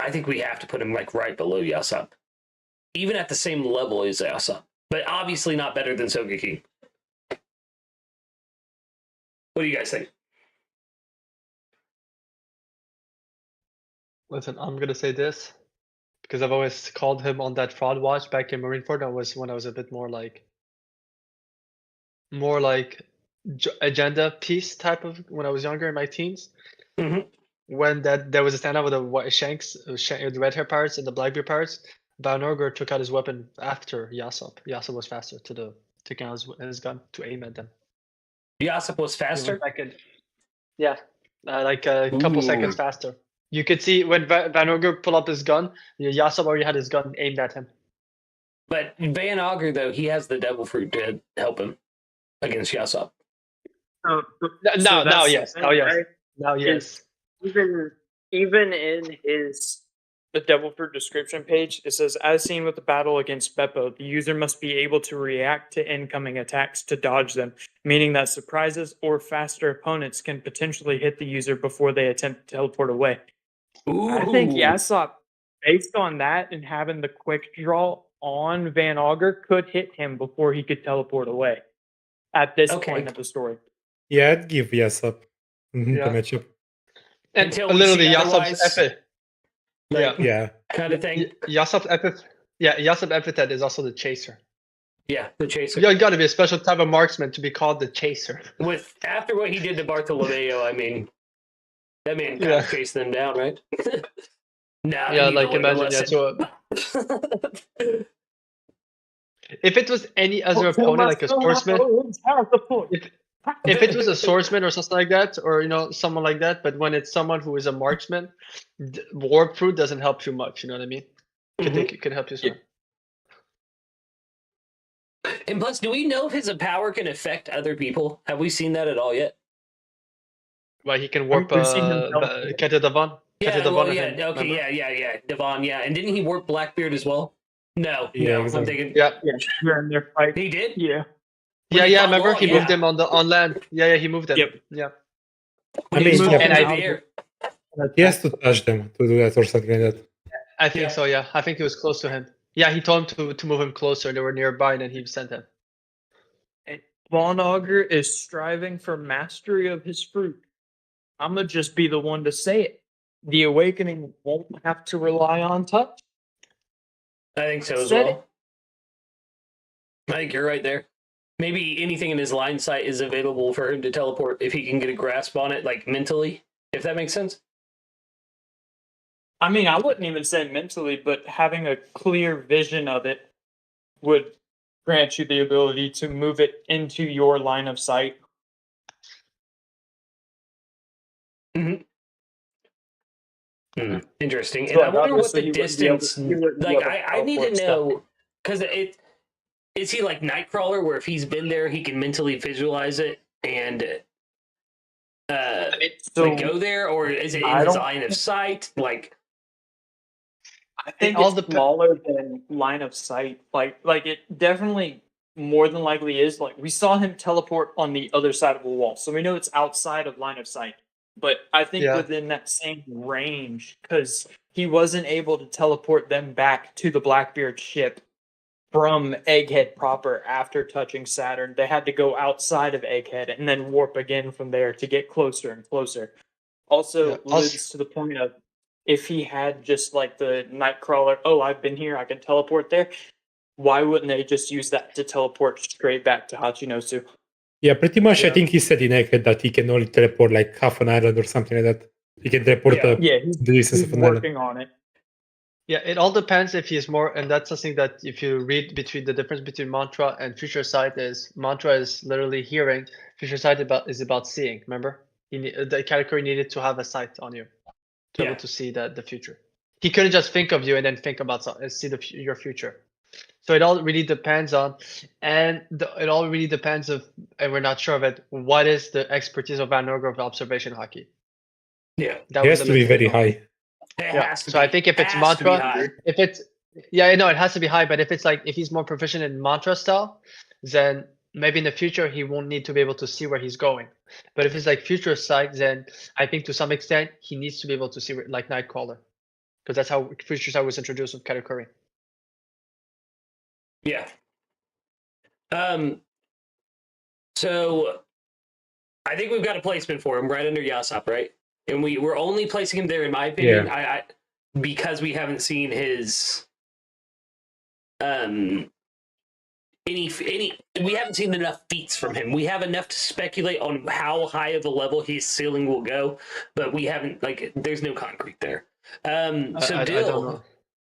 I think we have to put him like right below Yasop. Even at the same level as Yasop. But obviously not better than Sogeki. What do you guys think? Listen, I'm gonna say this because I've always called him on that fraud watch back in Marineford. That was when I was a bit more like agenda piece type of when I was younger in my teens. Mhm. When there was a standout with the Shanks, the red hair pirates and the Blackbeard pirates. Vanorger took out his weapon after Yasop. Yasop was faster to take out his gun to aim at them. Yasop was He went faster? back in- Yeah, like a couple seconds Ooh. faster. You could see when Vanorger pulled up his gun, Yasop already had his gun aimed at him. But Van Augur, though, he has the devil fruit to help him against Yasop. Oh, Now, yes. right? Now, yes. Even in the Devil Fruit description page, it says, as seen with the battle against Beppo, the user must be able to react to incoming attacks to dodge them, meaning that surprises or faster opponents can potentially hit the user before they attempt to teleport away. Ooh. I think Yasop, based on that and having the quick draw on Van Augur, could hit him before he could teleport away at this Okay. point of the story. Yeah, I'd give Yasop the Yeah. matchup. And Until we literally, see Yasop's otherwise, epithet. like, Yeah. kind of thing. Yasop's epithet. Yeah, Yasop's epithet is also the chaser. Yeah, the chaser. You got to be a special type of marksman to be called the chaser. With after what he did to Bartolomeo, I mean, that man kind Yeah. of chased them down, right? Nah, Yeah, he like learned a imagine. Yeah, lesson. so if it was any other opponent, like a swordsman, if it was a swordsman or something like that, or someone like that, but when it's someone who is a marksman, warp fruit doesn't help too much. You know what I mean? It could help you. Some. And plus, do we know if his power can affect other people? Have we seen that at all yet? Well, he can warp We've seen him teleport. Kete Devon. Yeah, well, yeah, okay, yeah. Devon, yeah. And didn't he warp Blackbeard as well? No, Yeah, no, I'm exactly. thinking Yeah. Yeah, during their fight. he did. Yeah. When Yeah, he yeah. fought Remember, Law, he yeah. moved him on land. Yeah, he moved them. Yep. Yeah. When I he was mean, falling yeah. into the air. He has to touch them to do that or something like that. I think Yeah. so. Yeah, I think he was close to him. Yeah, he told him to move him closer. They were nearby, and then he sent him. Von Augur is striving for mastery of his fruit. I'm gonna just be the one to say it. The awakening won't have to rely on touch. I think so as Said well. I think you're right there. Maybe anything in his line sight is available for him to teleport if he can get a grasp on it, like mentally, if that makes sense. I mean, I wouldn't even say mentally, but having a clear vision of it would grant you the ability to move it into your line of sight. Interesting. So And I wonder what obviously the you wouldn't be able distance. to- you wouldn't be Like, able to I need to teleport stuff. know because is he like Nightcrawler, where if he's been there, he can mentally visualize it and So go there, or is it in I his don't- line of sight? Like, I think all it's dep- smaller than line of sight. Like it definitely more than likely is. Like we saw him teleport on the other side of the wall, so we know it's outside of line of sight. But I think Yeah. within that same range, because he wasn't able to teleport them back to the Blackbeard ship from Egghead proper after touching Saturn. They had to go outside of Egghead and then warp again from there to get closer and closer. Also Yeah, leads to the point of if he had just like the Nightcrawler, oh, I've been here, I can teleport there. Why wouldn't they just use that to teleport straight back to Hachinosu? Yeah, pretty much. I Yeah. think he said in Egghead that he can only teleport like half an island or something like that. He can teleport Yeah. Yeah, the distance he's of an island. working on it. Yeah, it all depends if he's more, and that's something that if you read between the difference between mantra and future sight is mantra is literally hearing, future sight is about seeing. Remember, the category needed to have a sight on you to be Yeah. able to see the future. He couldn't just think of you and then think about and see your future. So it all really depends on, it all really depends of, and we're not sure of it. What is the expertise of Van Norger of observation hockey? yeah, That He was has to be limited very on- high. it Yeah. has to So be. I think if it's Has to be mantra, high. if it's, yeah, I know it has to be high, but if it's like, if he's more proficient in mantra style, then maybe in the future he won't need to be able to see where he's going. But if it's like future sight, then I think to some extent he needs to be able to see like Nightcrawler, because that's how future sight was introduced with Katakuri. Yeah. So I think we've got a placement for him right under Yasop, right? And we're only placing him there, in my opinion, I because we haven't seen his any we haven't seen enough feats from him. We have enough to speculate on how high of a level his ceiling will go, but we haven't, like, there's no concrete there. So I Dill, don't know.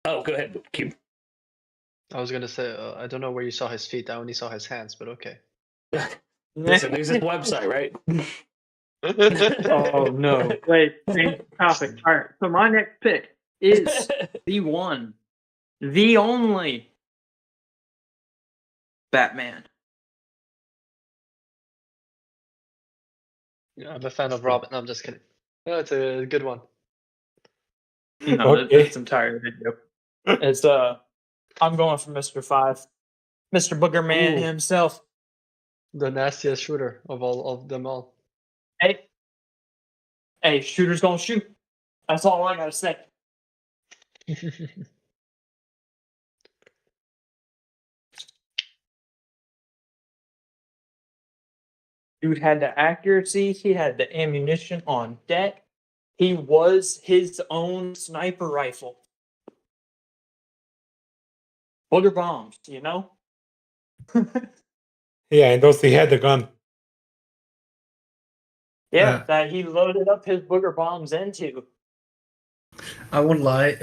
Oh, go ahead, Cube. I was gonna say I don't know where you saw his feet. I only saw his hands, but okay. Listen, there's this website, right? Oh no! Wait, change topic. All right. So my next pick is the one, the only Batman. Yeah, I'm a fan of Robin. No, I'm just kidding. No, it's a good one. No, Okay. this entire video. It's I'm going for Mr. 5, Mr. Booger Man Ooh. himself. The nastiest shooter of all of them all. Hey, shooters gonna shoot. That's all I gotta say. Dude had the accuracy. He had the ammunition on deck. He was his own sniper rifle. Booger bombs, you know? Yeah, and also he had the gun. Yeah, that he loaded up his booger bombs into. I won't lie.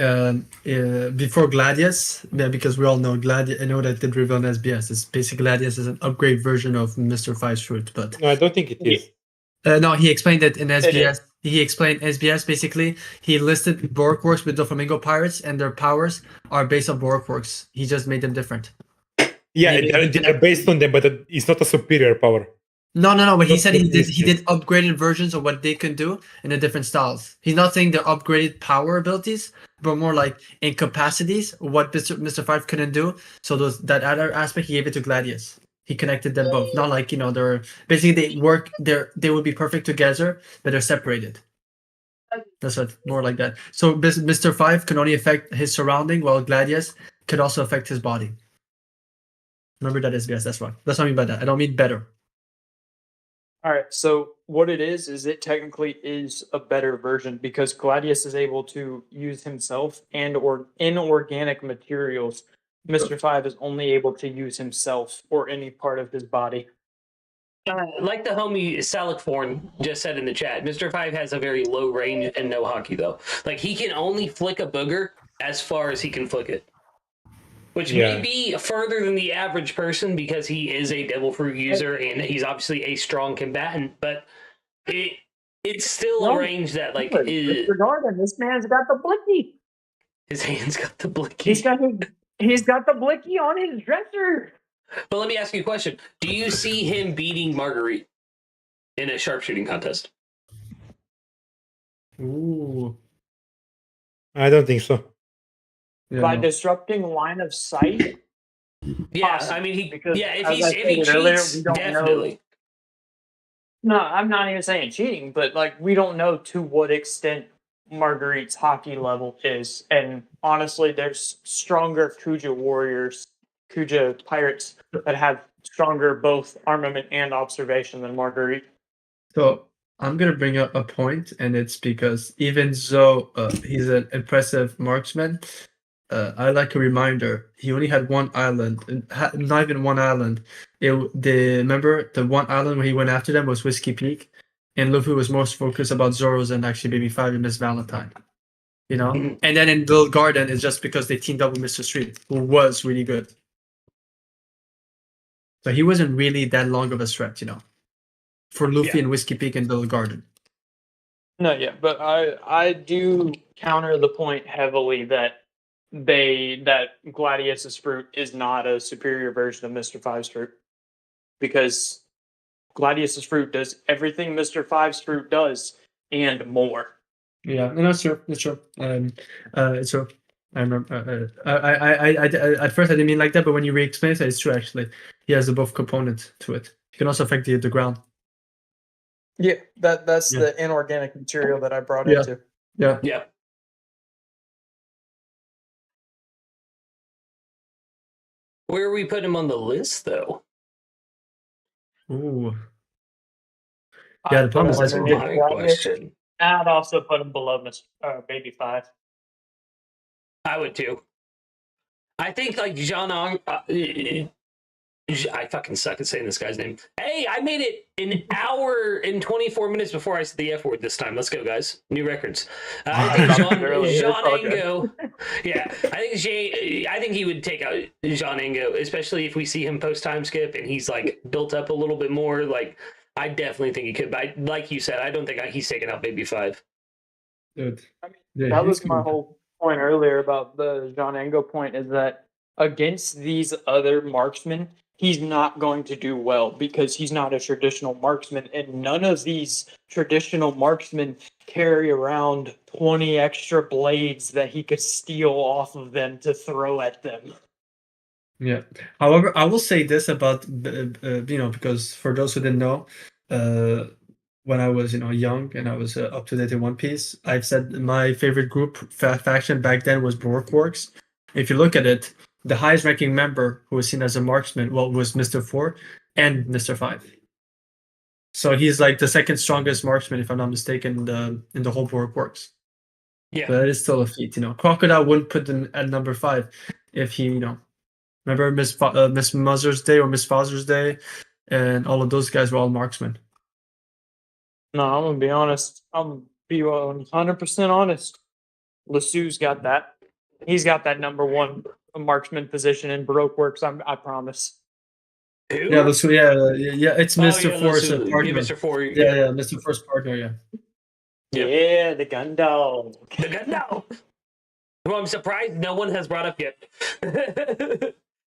Before Gladius, yeah, because we all know Gladius. I know that did reveal on SBS. It's basically Gladius is an upgrade version of Mr. 5's fruit, but No, I don't think it is. no, he explained it in It SBS. He explained SBS basically. He listed Borgworks with the Flamingo Pirates, and their powers are based on Borgworks. He just made them different. Yeah, they're based on them, but it's not a superior power. No. But he Not said he consistent. did upgraded versions of what they can do in the different styles. He's not saying they're upgraded power abilities, but more like in capacities what Mr. 5 couldn't do. So that other aspect he gave it to Gladius. He connected them both. Not like they're basically they would be perfect together, but they're separated. That's what more like that. So Mr. 5 can only affect his surrounding, while Gladius could also affect his body. Remember that SBS. That's what I mean by that. I don't mean better. All right, so what it is it technically is a better version because Gladius is able to use himself or inorganic materials. Mr. 5 is only able to use himself or any part of his body. Like the homie Salikforn just said in the chat, Mr. 5 has a very low range and no hockey, though. Like, he can only flick a booger as far as he can flick it. Which may be further than the average person because he is a Devil Fruit user and he's obviously a strong combatant, but it's still a range that, like, is... Regarding, this man's got the blicky. His hands got the blicky. He's got the blicky on his dresser. But let me ask you a question. Do you see him beating Marguerite in a sharpshooting contest? Ooh. I don't think so. Yeah, By no. disrupting line of sight? Yeah, Possibly, I mean, because if as he I cheats, stated earlier, we don't definitely. No, I'm not even saying cheating, but like we don't know to what extent Marguerite's hockey level is. And honestly, there's stronger Kuja pirates that have stronger both armament and observation than Marguerite. So I'm gonna bring up a point, and it's because even though he's an impressive marksman, I like a reminder. He only had one island, not even one island. Remember the one island where he went after them was Whiskey Peak, and Luffy was most focused about Zoro's and actually Baby 5 and Miss Valentine. And then in Little Garden, it's just because they teamed up with Mr. Street, who was really good. So he wasn't really that long of a threat, for Luffy and Whiskey Peak and Little Garden. No, yeah, but I do counter the point heavily that Gladius's fruit is not a superior version of Mr. 5's fruit. Because Gladius's fruit does everything Mr. 5's fruit does and more. Yeah, no, that's true. It's true. It's true. I remember. I at first I didn't mean like that, but when you re-explain it, it's true actually. he has the buff component to it. He can also affect the ground. Yeah, that's Yeah. the inorganic material that I brought Yeah. into. Yeah. Yeah. Where are we putting him on the list, though? Ooh. Yeah, the I'd problem is put that's him what underneath My Gladius. question. I'd also put him below Baby 5. I would too. I think like I fucking suck at saying this guy's name. Hey, I made it an hour and 24 minutes before I said the F word this time. Let's go, guys. New records. I think Jean Ango. Yeah, I think he would take out Jean Ango, especially if we see him post time skip and he's like built up a little bit more. Like, I definitely think he could. But like you said, I don't think he's taking out Baby 5. Dude. I mean, Yeah, that he's was my good. whole point earlier about the Jean Ango point, is that against these other marksmen, he's not going to do well because he's not a traditional marksman, and none of these traditional marksmen carry around 20 extra blades that he could steal off of them to throw at them. Yeah. However, I will say this about because for those who didn't know, when I was young and I was up to date in One Piece, I've said my favorite group faction back then was Baroque. If you look at it, the highest ranking member who was seen as a marksman, was Mr. 4 and Mr. 5. So he's like the second strongest marksman, if I'm not mistaken, in the whole Baroque. Yeah. But it is still a feat, Crocodile wouldn't put them at number 5 if he, remember Miss Mother's Day or Miss Father's Day, and all of those guys were all marksmen. No, I'm gonna be honest. I'm gonna be 100% honest. Lassu's got that. He's got that number one marksman position in Baroque Works. I promise. Who? Yeah, it's Mr. For's partner. Yeah, Mr. 4. Yeah, Mr. For's partner. Yeah. Yep. Yeah, the gun dog. The gun now. Well, I'm surprised no one has brought up yet.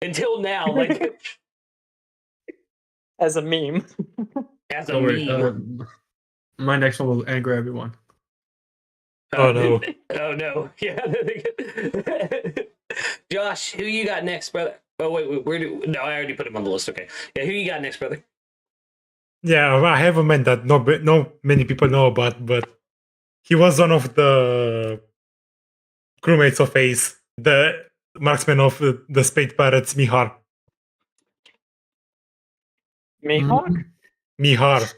Until now, like As a meme. as a Don't worry. meme. My next one will anger everyone. Oh, no. Oh no. Yeah. Josh, who you got next, brother? Oh wait, no, I already put him on the list. Okay. Yeah, who you got next, brother? Yeah, I have a man that no many people know about, but he was one of the crewmates of Ace, the marksman of the Spade Pirates, Mihar. Mihawk? Mihar.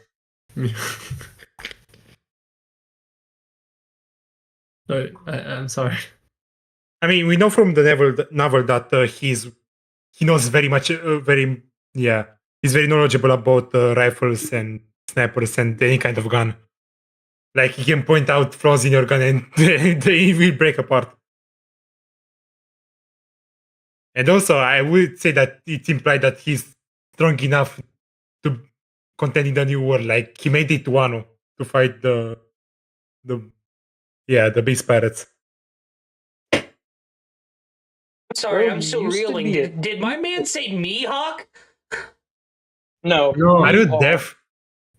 Sorry, I'm sorry. I mean, we know from the novel that he knows very much, he's very knowledgeable about rifles and snipers and any kind of gun. Like, he can point out flaws in your gun and they will break apart. And also, I would say that it's implied that he's strong enough to contend in the new world. Like, he made it to Wano to fight the base pirates. Sorry, Bro, I'm he still used to reeling. be a- Did my man say Mihawk? No. No, Are you Mihawk. deaf?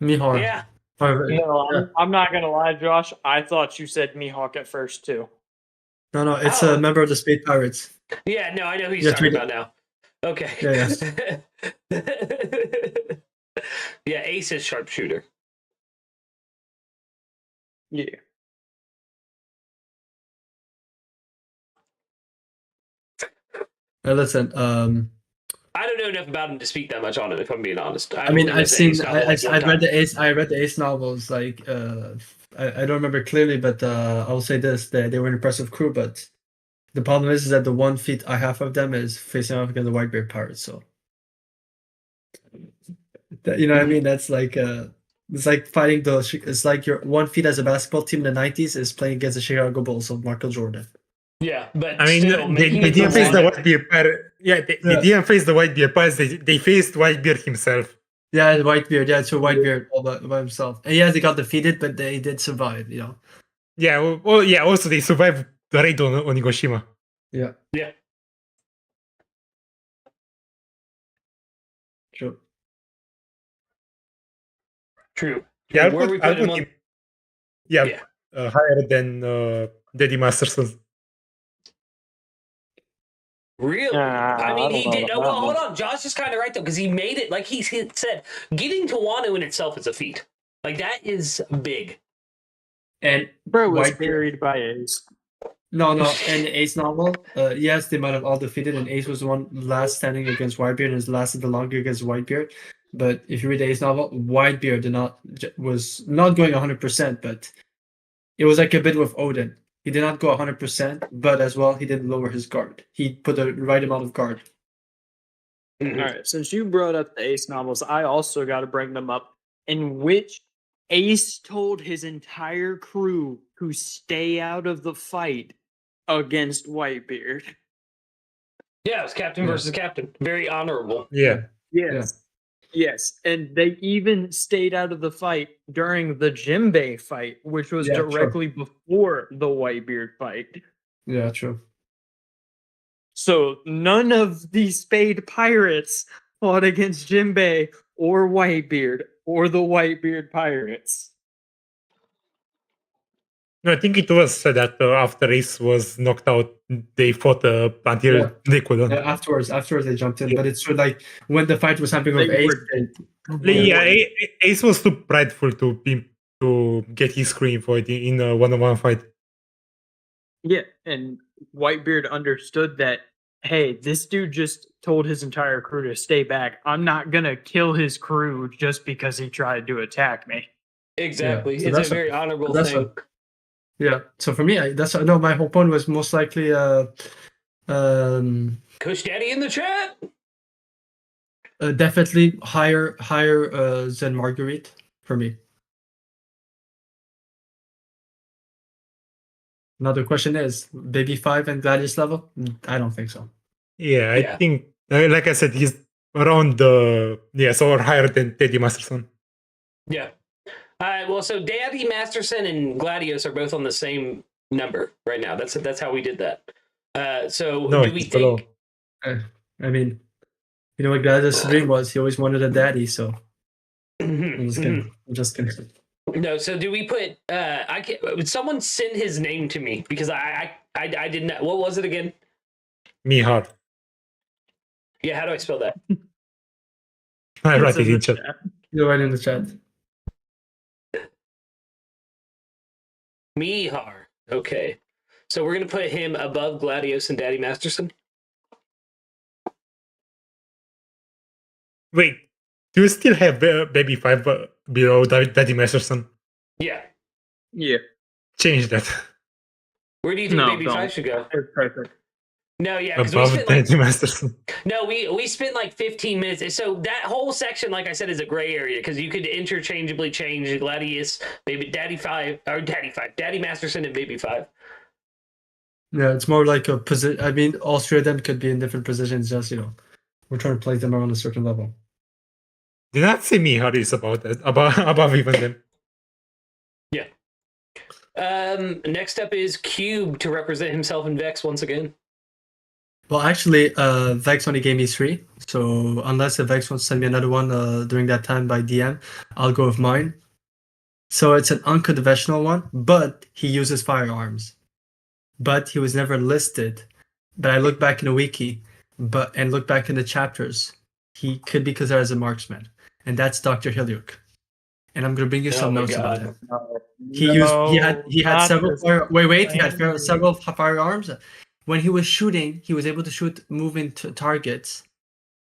Mihar. Yeah. No, I'm not gonna lie, Josh. I thought you said Mihawk at first too. No, it's Oh. a member of the Spade Pirates. Yeah, no, I know who he's Yeah, talking 3D. about now. Okay. Yeah, Yeah, Ace is sharpshooter. Yeah. Listen, I don't know enough about him to speak that much on him, if I'm being honest. I mean, I've seen, Ace novel like one I've read time. I read the Ace novels. Like, I don't remember clearly, but I will say this: they were an impressive crew. But the problem is that the one feat I have of them is facing off against the Whitebeard Pirates. So, you know what I mean? That's like it's like fighting it's like your one feat as a basketball team in the '90s is playing against the Chicago Bulls of Michael Jordan. Yeah, but I mean, still, they making it didn't to face the one- Whitebeard pirate. Yeah, they didn't face the Whitebeard pirates. They faced Whitebeard himself. Yeah, the Whitebeard. Yeah, it's a Whitebeard all by himself. And yeah, they got defeated, but they did survive. Yeah, well, yeah. Also, they survived the raid on Hiroshima. Yeah. Yeah. True. True. Yeah, Where we I'll put him put on? him. Yeah, Yeah. higher than Daddy Masterson. Really? I I mean, don't he know did. about Well, that hold one. on. Josh is kind of right though, because he made it. Like he said, getting to Wano in itself is a feat. Like that is big. And Bro was Whitebeard. buried by Ace. No, in the Ace novel, yes, they might have all defeated, and Ace was the one last standing against Whitebeard, and has lasted the longer against Whitebeard. But if you read the Ace novel, Whitebeard was not going 100%, but it was like a bit with Odin. He did not go 100%, but as well, he didn't lower his guard. He put the right amount of guard. Mhm. All right, since you brought up the Ace novels, I also got to bring them up, in which Ace told his entire crew to stay out of the fight against Whitebeard. Yeah, it was captain Yeah. versus captain. Very honorable. Yeah. Yes. Yes, and they even stayed out of the fight during the Jimbei fight, which was Yeah, true. directly before the Whitebeard fight. Yeah, true. So none of the Spade pirates fought against Jimbei or Whitebeard or the Whitebeard pirates. No, I think it was said that after Ace was knocked out, they fought until Yeah. they couldn't. Afterwards they jumped in, Yeah. but it's true, like when the fight was happening with They Ace, were- Yeah, Ace was too prideful to get his screen for it in a one-on-one fight. Yeah, and Whitebeard understood that, hey, this dude just told his entire crew to stay back. I'm not gonna kill his crew just because he tried to attack me. Exactly. Yeah, so It's that's a very honorable that's thing. yeah. So for me, my whole point was most likely Kush Daddy in the chat. definitely higher than Marguerite for me. Another question is Baby 5 and Gladius level? I don't think so. Yeah, Yeah. I think, like I said, he's around or higher than Teddy Masterson. Yeah. Well, so Daddy Masterson and Gladius are both on the same number right now. That's how we did that. So No, do we he's below. think? I mean, you know what Gladius' dream was? He always wanted a daddy, so I'm just kidding. No. So do we put? I can. Would someone send his name to me because I didn't. What was it again? Mihar. Yeah. How do I spell that? I write It's it in in the chat. chat. You're right in the chat. Mihar. Okay. So we're gonna put him above Gladius and Daddy Masterson. Wait, do you still have Baby 5 below Daddy Masterson? Yeah. Yeah, Change that. Where do you think No, Baby don't. 5 should go? it's perfect. No, yeah, because we Above spent like Daddy Masterson. no, we spent like 15 minutes. So that whole section, like I said, is a gray area because you could interchangeably change Gladius, maybe Daddy Masterson, and Baby 5. Yeah, it's more like a position. I mean, all three of them could be in different positions. Just we're trying to place them around a certain level. Did not say Mihar is about that. Above even them. Yeah. Next up is Kube to represent himself in Vex once again. Well, actually, Vex only gave me 3. So unless the Vex wants to send me another one during that time by DM, I'll go with mine. So it's an unconventional one, but he uses firearms. But he was never listed. But I look back in the wiki, and look back in the chapters, he could be considered as a marksman, and that's Dr. Hilyuk. And I'm gonna bring you some my notes about God. him. He had several several firearms. When he was shooting, he was able to shoot moving targets.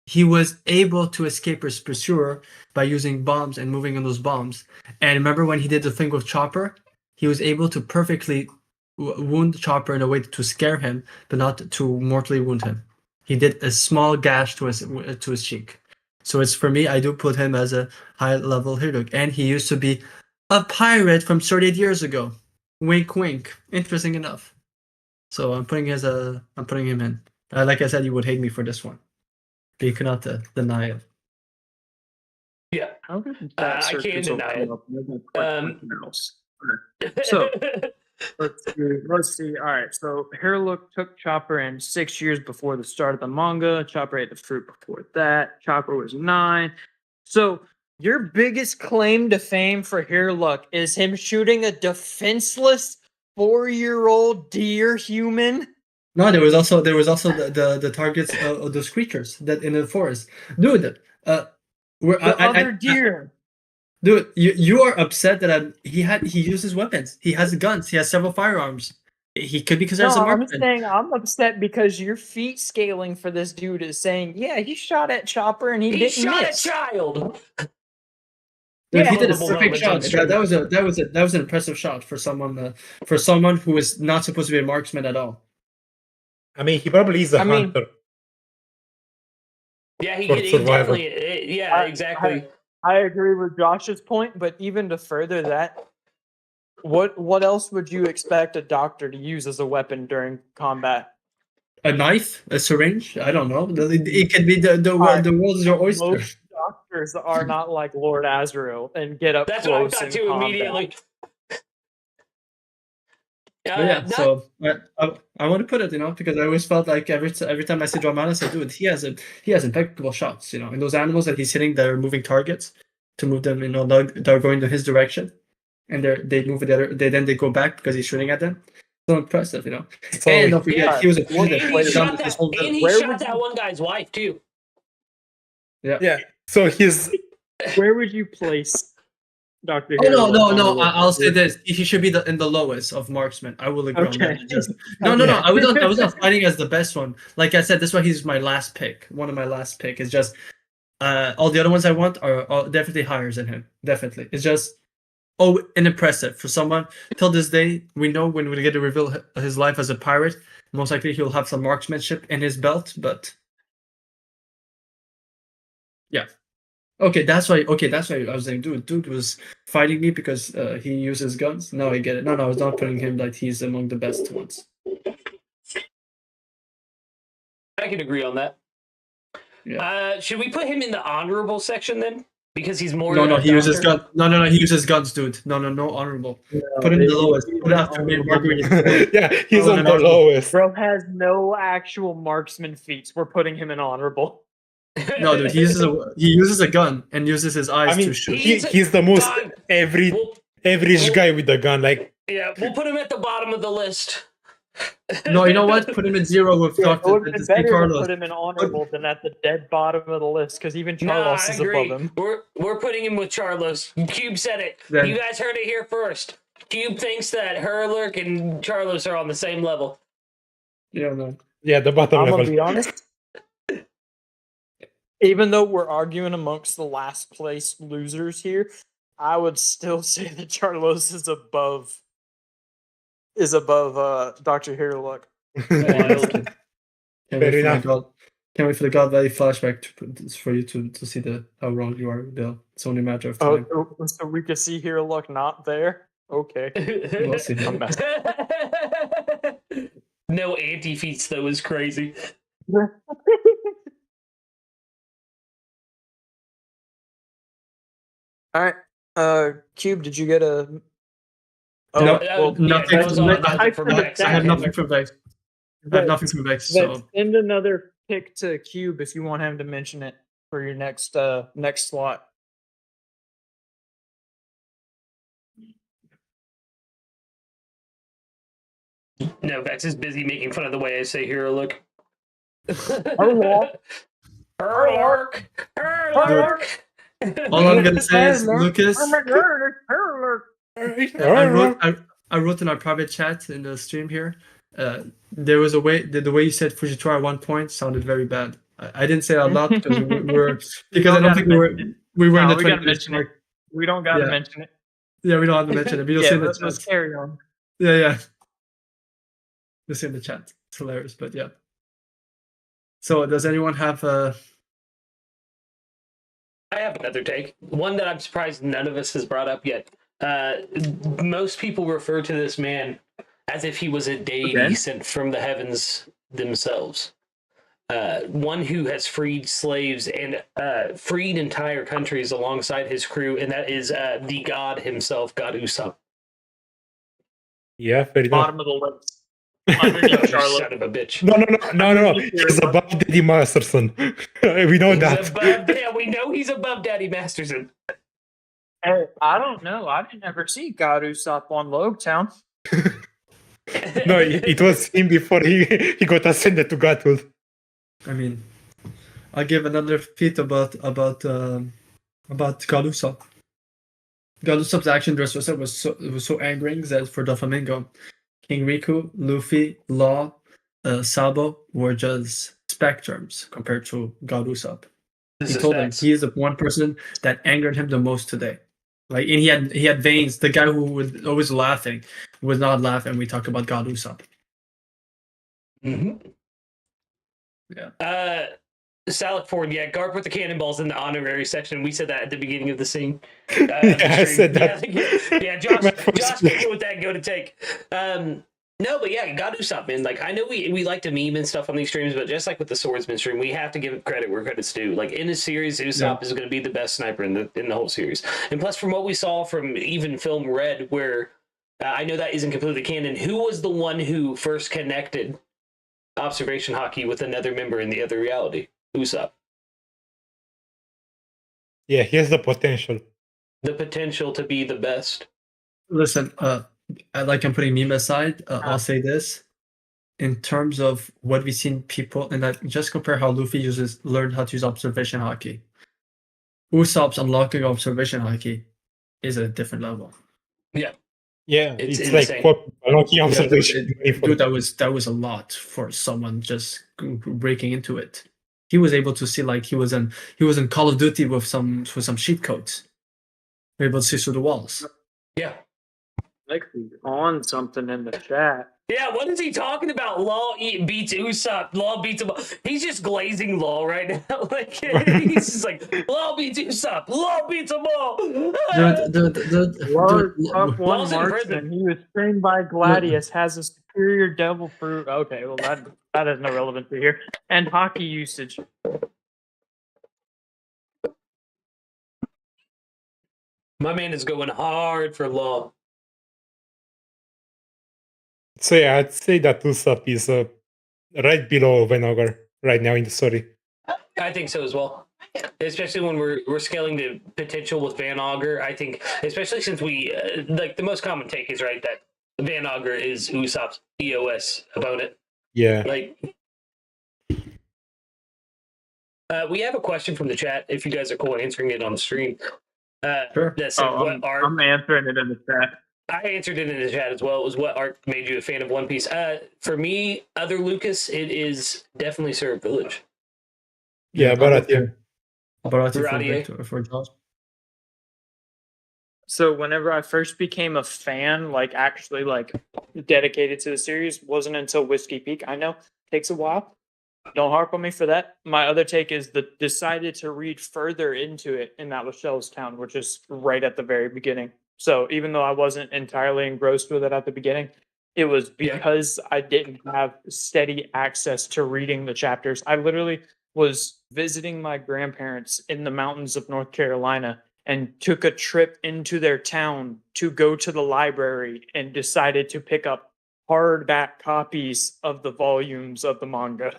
He was able to escape his pursuer by using bombs and moving on those bombs. And remember when he did the thing with Chopper? He was able to perfectly wound Chopper in a way to scare him, but not to mortally wound him. He did a small gash to his cheek. So it's, for me, I do put him as a high level hero, and he used to be a pirate from 38 years ago. Wink, wink. Interesting enough. So I'm putting him in. Like I said, you would hate me for this one, but you cannot deny it. Yeah. How did I that can't circuit deny it. come up with something else? So let's see. All right. So Hairlook took Chopper in 6 years before the start of the manga. Chopper ate the fruit before that. Chopper was 9. So your biggest claim to fame for Hairlook is him shooting a defenseless 4-year-old deer human? No, there was also the targets of those creatures that in the forest, dude. We're, The other deer. dude, you are upset that he uses weapons. He has guns. He has several firearms. He could be considered as a No, I'm marksman. saying I'm upset because your feet scaling for this dude is saying, yeah, he shot at Chopper and he He didn't shot miss. a child. Dude, he Yeah. did a Multiple perfect moments on shot. stream. That was an impressive shot for someone who is not supposed to be a marksman at all. I mean, he probably is a I mean- hunter. Yeah, he For could. He survival. definitely. Yeah, exactly. I agree with Josh's point, but even to further that, what else would you expect a doctor to use as a weapon during combat? A knife, a syringe. I don't know. It can be the Alright. world is your oyster. Most doctors are not like Lord Azrael and get up That's what I close thought in too combat. immediately. But yeah, Not- so I want to put it, because I always felt like every time I see Dramatis, I do it. He has impeccable shots, and those animals that he's hitting, they're moving targets to move them, they're going to his direction, and they move they go back because he's shooting at them. So impressive, So and don't forget, yeah. he was a and fugitive. he He's done shot this that. whole And he Where shot would that you- one guy's wife too. yeah, so he's Where would you place Dr. Oh no, Harewood no, on no! the list? I'll say this: he should be in the lowest of marksmen. I will agree on that. Okay. Just, no. I was not fighting as the best one. Like I said, this why he's my last pick. One of my last pick is just all the other ones I want are definitely higher than him. Definitely, it's just and impressive for someone. Till this day, we know when we get to reveal his life as a pirate, most likely he'll have some marksmanship in his belt. But yeah. Okay, that's why I was saying, dude was fighting me because he uses guns. Now I get it. No, I was not putting him like he's among the best ones. I can agree on that. Yeah. Should we put him in the honorable section then? Because he's more. No, than a he uses doctor? gun. No, he uses guns, dude. No, honorable. Put him in the lowest. Put it after me, Marguerite. yeah, he's Oh, on and the also- lowest. Bro has no actual marksman feats. We're putting him in honorable. No, dude, he uses a gun and uses his eyes I mean, to shoot. he's the most Fine. average We'll- guy with a gun. Like, Yeah, we'll put him at the bottom of the list. No, you know what? Put him in zero with It Dr. would have been better to Carlos. put him in honorable than at the dead bottom of the list, because even Nah, Charlos I is agree. above him. We're putting him with Charlos. Cube said it. Then- You guys heard it here first. Cube thinks that Herlurk and Charlos are on the same level. Yeah, no. yeah, the bottom I'm level. gonna be honest. Even though we're arguing amongst the last place losers here, I would still say that Charlos is above Dr. Harewood. Wild. Can't Fair wait for enough. Can't wait for the God Valley flashback for you to see how wrong you are, Bill. It's only a matter of time. Oh, so we can see Harewood not there? Okay. We'll see. I'm messing. No anti-feats though is crazy. Alright. Cube, did you get a No, Nothing. nothing. For I Vex. I have nothing for Vex. I have nothing for Vex. So Send another pick to Cube if you want him to mention it for your next slot. No, Vex is busy making fun of the way I say hero look. Herlurk. Herlurk. Herlurk. all I'm gonna say is, Herlurk. Lucas, Herlurk. I wrote in our private chat in the stream here. There was a way the way you said Fujitora at one point sounded very bad. I didn't say it out loud because we were I don't think we were in No, the we gotta 20 minutes mention it. mark. We don't gotta Yeah. mention it. Yeah, we don't have to mention it. But you'll see Yeah, in the let's chat. carry on. Yeah. You'll see in the chat. It's hilarious, but yeah. So does anyone have I have another take. One that I'm surprised none of us has brought up yet. Most people refer to this man as if he was a deity Okay. sent from the heavens themselves. One who has freed slaves and freed entire countries alongside his crew, and that is the god himself, God Usopp. Yeah, fair enough. Bottom of the list. Underneath Charlotte. Son of a bitch. No. He's above Daddy Masterson. We know He's that. above, yeah, we know he's above Daddy Masterson. Hey, I don't know. I didn't ever see God Usopp on Logtown. No, it was him before he got ascended to godhood. I mean, I'll give another feat about Galusop. Galusop's action Dressrosa was so angering that for Doflamingo, King Riku, Luffy, Law, Sabo were just spectrums compared to Galusop. He told him he is the one person that angered him the most today. Like, and he had veins. The guy who was always laughing was not laughing. We talk about God Usopp. Mm-hmm. Yeah. Salak Ford, yeah, Garp with the cannonballs in the honorary section. We said that at the beginning of the scene. I said that. Yeah, Josh with that go to take. No, but yeah, God Usopp, man. Like, I know we like to meme and stuff on these streams, but just like with the Swordsman stream, we have to give credit where credit's due. Like, in this series, Usopp is going to be the best sniper in the whole series. And plus, from what we saw from even film Red, where I know that isn't completely canon, who was the one who first connected observation hockey with another member in the other reality? Usopp. Yeah, he has the potential. The potential to be the best. Listen, I'm putting meme aside. I'll say this. In terms of what we've seen people, and that just compare how Luffy learned how to use observation hockey. Usopp's unlocking observation hockey is at a different level. Yeah. Yeah, it's like unlocking observation. Dude, that was a lot for someone just breaking into it. He was able to see like he was in Call of Duty with some cheat codes. Able to see through the walls. Yeah. Like he's on something in the chat. Yeah, what is he talking about? Law beats Usopp. Law beats him. He's just glazing Law right now. Like, he's just like, Law beats Usopp. Law beats them all. Top one Marksman. He was trained by Gladius. Has a superior devil fruit. Okay, well that is no relevancy here. And hockey usage. My man is going hard for Law. So yeah, I'd say that Usopp is right below Venogar right now in the story. I think so as well. Especially when we're scaling the potential with Van Augur. I think, especially since we like the most common take is right that Van Augur is Usopp's EOS opponent. Yeah. Like, we have a question from the chat. If you guys are cool answering it on the stream. Sure. I'm answering it in the chat. I answered it in the chat as well. It was what arc made you a fan of One Piece. For me, other Lucas, it is definitely Syrup Village. Yeah, Baratie for Josh. So whenever I first became a fan, like actually like dedicated to the series, wasn't until Whiskey Peak. I know takes a while. Don't harp on me for that. My other take is decided to read further into it, and that was Shell's Town, which is right at the very beginning. So even though I wasn't entirely engrossed with it at the beginning, it was because I didn't have steady access to reading the chapters. I literally was visiting my grandparents in the mountains of North Carolina and took a trip into their town to go to the library and decided to pick up hardback copies of the volumes of the manga.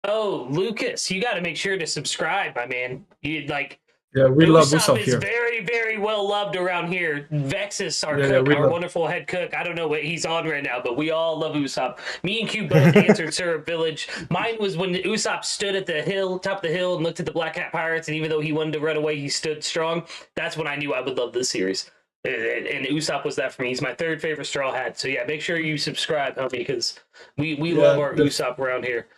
Oh, Lucas, you got to make sure to subscribe, my man. You like. Yeah, we love Usopp is here. very, very well loved around here. vexyz, our cook, our wonderful head cook. I don't know what he's on right now, but we all love Usopp. Me and Kube both answered Syrup Village. Mine was when Usopp stood at the top of the hill, and looked at the Black Hat Pirates, and even though he wanted to run away, he stood strong. That's when I knew I would love this series. And Usopp was that for me. He's my third favorite Straw Hat. So yeah, make sure you subscribe, homie, because we love our Usopp around here.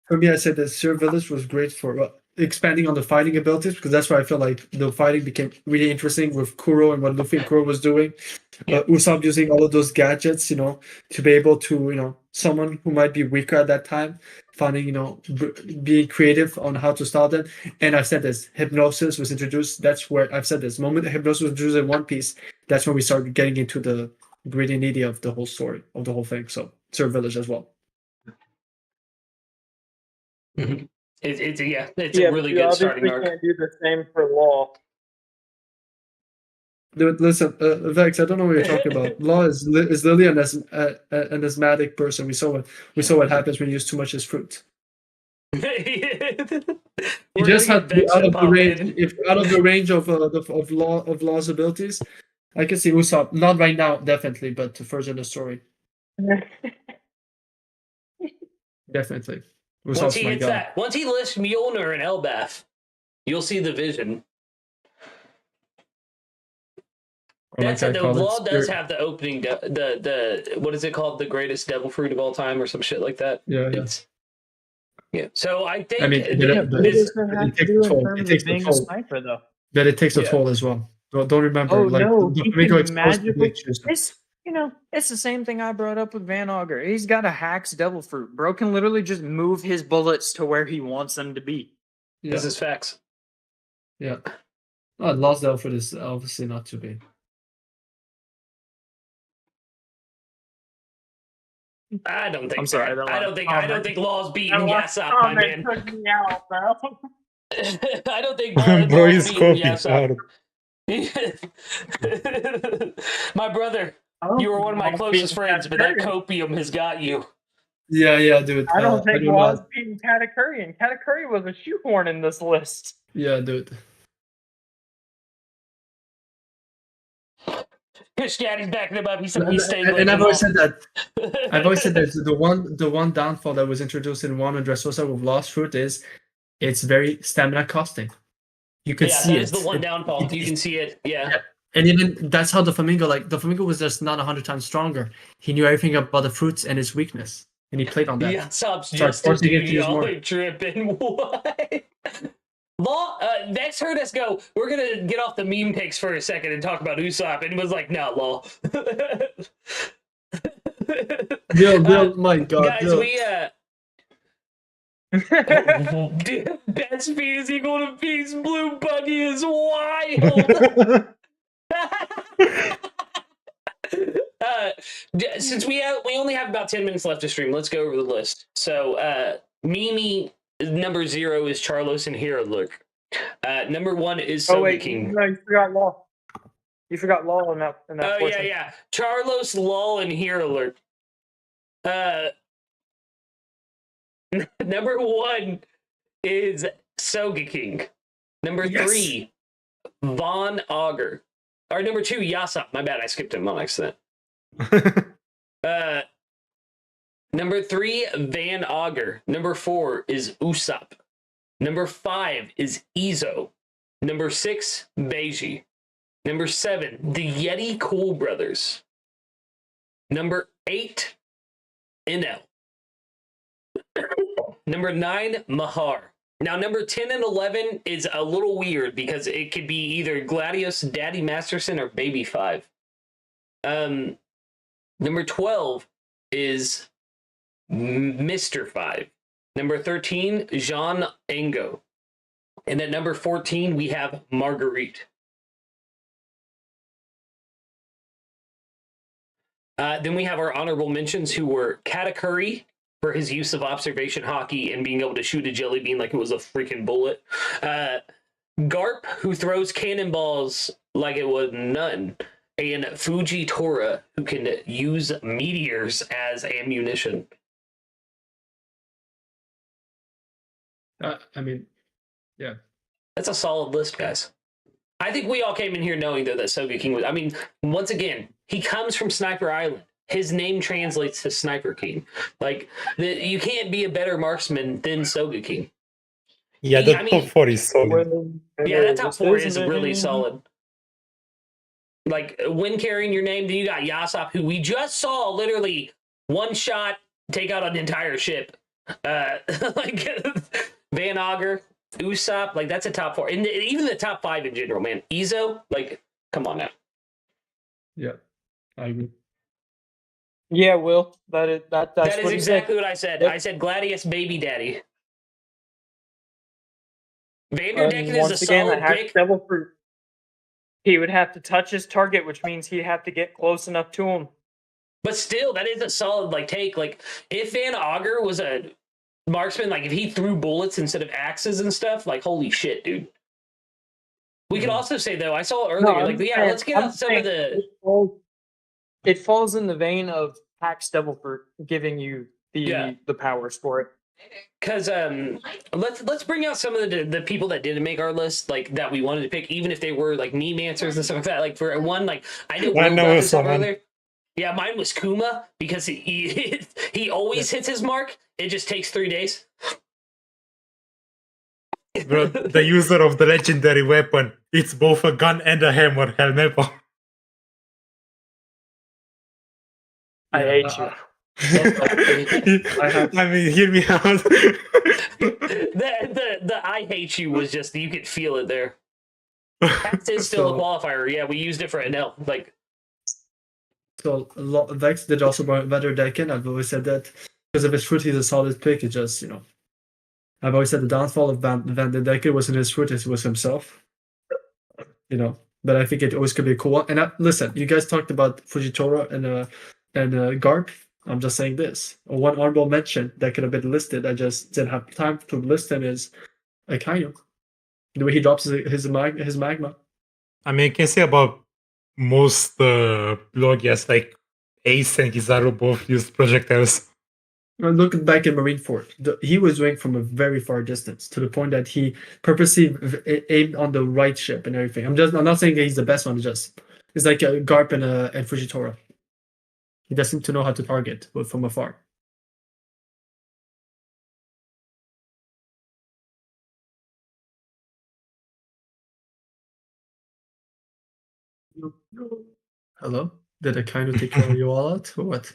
For me, I said that Syrup Village was great for expanding on the fighting abilities, because that's where I feel like the fighting became really interesting with Kuro and what Luffy and Kuro was doing. Usopp using all of those gadgets, to be able to, someone who might be weaker at that time, finding, being creative on how to stop them. And I've said this, hypnosis was introduced. That's where I've said this. The moment hypnosis was introduced in One Piece, that's when we started getting into the gritty nitty of the whole story, of the whole thing. So Syrup Village as well. Mm-hmm. It's a really good starting arc. Can't do the same for Law. Dude, listen, Vex, I don't know what you're talking about. Law is literally an asthmatic person. We saw what happens when you use too much as fruit. You just have to be out of the range. If out of the range of Law's abilities, I can see Usopp. Not right now, definitely, but further in the story. Definitely. Was Once also he my hits god. that, once he lists Mjolnir and Elbaf, you'll see the vision. Or That like I said, the call it, law does spirit- have the opening, the what is it called, the greatest devil fruit of all time, or some shit like that. Yeah, yeah. Yeah. So I think I mean, that but What this, does that it have to takes do a in toll. terms It of takes a being a toll. sniper, though? But it takes a Yeah. toll as well. Don't remember. Oh like no, the he flamingo can is supposed to be magically. accused. It's it's the same thing I brought up with Van Auger. He's got a Hack's Devil Fruit. Bro can literally just move his bullets to where he wants them to be. Yeah, this is facts. yeah. Lost Alfred is obviously not too big. I don't think. I'm sorry, I don't think. I don't think Law's beating Yassop, my man. took me out, bro. I don't think Bro Law's is beating copying Yassop. hard. My brother, you were one of my closest friends, but that copium has got you. Yeah, dude. I don't think do Law's not- beating Katakuri, and Katakuri was a shoehorn in this list. Yeah, dude. Fish Daddy's backing him up. He's staying. And I've always said that. I've I've always said that the one downfall that was introduced in Wano Dressrosa with Lost Fruit is it's very stamina costing. You can Yeah, see that it. is the one downfall. You can see it. Yeah. And even that's how the flamingo was just not 100 times stronger. He knew everything about the fruits and its weakness, and he played on that. Yassop's Start just a forcing it dude, to use more. y'all tripping. What? Law, Vex heard us go, we're gonna get off the meme pics for a second and talk about Usopp, and he was like, no, Law. Bill, my God, Guys, Bill. we, dude, best speed is equal to Beast Blue Buggy is wild. Since we only have about 10 minutes left to stream, let's go over the list. So, Mimi number 0 is Charlos and Hero Look. Number 1 is Soga Oh wait, King. no, you forgot Law. You forgot Law in that. Oh portion. yeah. Charlos, Lol, and Hero Alert. Number 1 is Soga King. Number 3, Von Auger. Or number 2, Yassop. My bad, I skipped him on accident. Number 3, Van Auger. Number 4 is Usopp. Number 5 is Izo. Number 6, Beiji. Number 7, the Yeti Cool Brothers. Number 8, Enel. Number 9, Mahar. Now, number 10 and 11 is a little weird because it could be either Gladius, Daddy Masterson, or Baby 5. Number 12 is Mr. 5. Number 13, Jean Engo. And at number 14, we have Marguerite. Then we have our honorable mentions who were Katakuri for his use of observation hockey and being able to shoot a jelly bean like it was a freaking bullet. Garp, who throws cannonballs like it was none. And Fuji Tora, who can use meteors as ammunition. I mean, yeah. That's a solid list, guys. I think we all came in here knowing, though, that Soga King was... I mean, once again, he comes from Sniper Island. His name translates to Sniper King. Like, you can't be a better marksman than Soga King. Yeah, the top 4 is solid. Yeah, that top 4 is really solid. Like, when carrying your name, then you got Yassop, who we just saw literally one shot take out an entire ship. Like, Van Auger, Usopp, like, that's a top 4. And even the top 5 in general, man. Izo, like, come on now. Yeah, I agree. Yeah, Will. That's That what is he exactly said. what I said. Yep. I said Gladius Baby Daddy. Vanderdecken is Once a again, solid Hack's pick. Devil Fruit. He would have to touch his target, which means he'd have to get close enough to him. But still, that is a solid like take. Like, if Van Auger was a marksman, like if he threw bullets instead of axes and stuff, like, holy shit, dude. We could also say, though, I saw earlier, let's get out some of the... It falls in the vein of Hack's Devil Fruit giving you the powers for it. Because let's bring out some of the people that didn't make our list, like that we wanted to pick, even if they were like meme answers and stuff like that. Like for one, like I know I Will know brought this up someone. earlier. Yeah, mine was Kuma because he always hits his mark. It just takes 3 days. Bro, the user of the legendary weapon, it's both a gun and a hammer, Helmepo. I hate you. I mean, hear me out. The I hate you was just, you could feel it there. That is still a qualifier. Yeah, we used it for Enel. Like, So Vex did also better Decken. I've always said that because of his fruit, he's a solid pick. It just, you know, I've always said the downfall of Van den Decken wasn't his fruit; it was himself. You know, but I think it always could be cool. And listen, you guys talked about Fujitora and Garp. I'm just saying this. One honorable mention that could have been listed. I just didn't have time to list him is Akainu. The way he drops his magma. I mean, I can say about most Logias, like Ace and Kizaru both used projectiles. Look back in Marineford. He was doing from a very far distance to the point that he purposely aimed on the right ship and everything. I'm not saying that he's the best one. It's like Garp and Fujitora. He doesn't seem to know how to target, but from afar. Hello? Did I kind of take you all out, or what?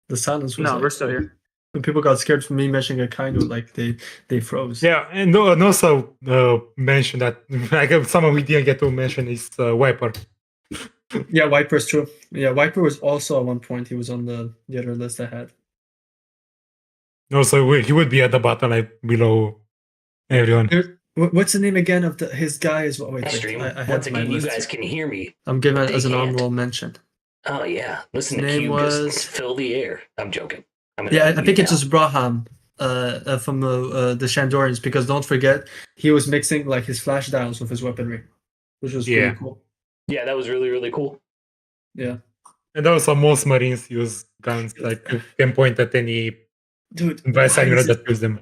The silence was. No, like, we're still here. When people got scared from me mentioning a kind of like they froze. Yeah, and also mention that like someone we didn't get to mention is Viper. Yeah, Viper's true. Yeah, Viper was also at one point. He was on the other list I had. Also, he would be at the bottom, like below everyone. What's the name again of his guy? Is wait, stream. I Once have my again, you list. guys can hear me. I'm giving it They as an can't. honorable mention. Oh yeah, listen His to name Cube was- just fill the air. I'm joking. I'm gonna Yeah, I mute think it's now. just Braham from the Shandorians, because don't forget he was mixing like his flash dials with his weaponry, which was Yeah. really cool. Yeah, that was really, really cool. Yeah, And also, most Marines use guns, like you can point at any dude. device why animal is it- that use them.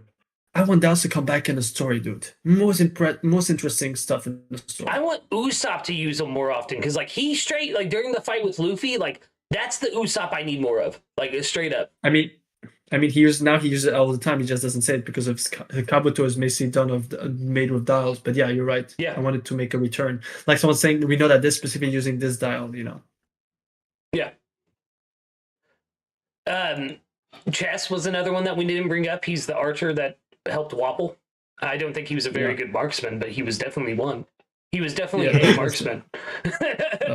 I want Dals to come back in the story, dude. Most interesting stuff in the story. I want Usopp to use them more often because, like, he straight like during the fight with Luffy, like that's the Usopp I need more of. Like straight up. I mean, he uses it all the time. He just doesn't say it because of his Kabuto is basically made with dials. But yeah, you're right. Yeah. I wanted to make a return. Like someone saying, we know that this specifically using this dial. You know. Yeah. Chess was another one that we didn't bring up. He's the archer that helped Wapple. I don't think he was a very good marksman, but he was definitely one. He was definitely Yeah. a marksman.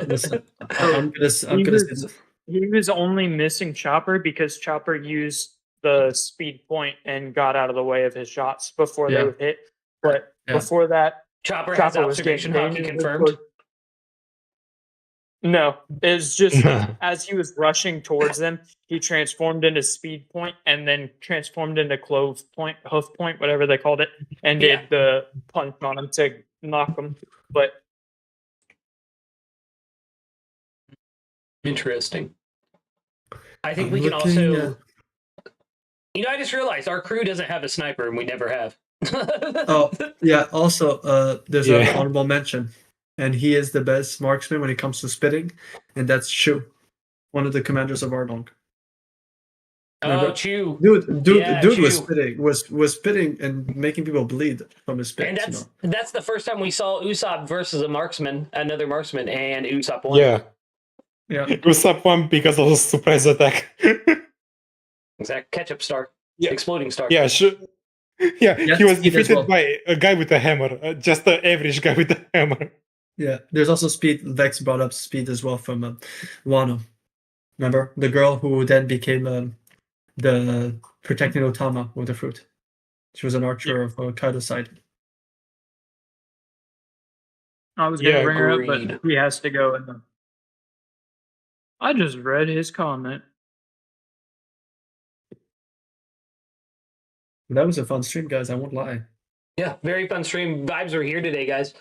Listen, I'm gonna say this. He was only missing Chopper because Chopper used the speed point and got out of the way of his shots before they Yeah. would hit. But Yeah. before that, Chopper has Chopper was observation getting hockey dangerous. confirmed. No, it's just as he was rushing towards them, he transformed into speed point and then transformed into clove point, hoof point, whatever they called it, and Yeah. did the punch on him to knock him. But Interesting. I think I'm we can looking also. You know, I just realized our crew doesn't have a sniper, and we never have. Oh, yeah. Also, there's Yeah. an honorable mention, and he is the best marksman when it comes to spitting, and that's Shu, one of the commanders of Ardong. Oh, Chew. Dude Yeah, was Chew. spitting, was spitting and making people bleed from his spit. And You know? that's the first time we saw Usopp versus another marksman, and Usopp won. Yeah. Yeah. Usopp won because of the surprise attack. Exact ketchup star. Yeah. Exploding star. Yeah, sure. Yeah, Yeah, he was speed as defeated well. by a guy with a hammer, just an average guy with a hammer. Yeah. There's also speed. Vex brought up speed as well from Wano. Remember the girl who then became the protecting Otama with the fruit. She was an archer of Kaido's side. I was going to Yeah, bring her up, agreed. but he has to go. And I just read his comment. That was a fun stream, guys. I won't lie. Yeah, very fun stream. Vibes are here today, guys.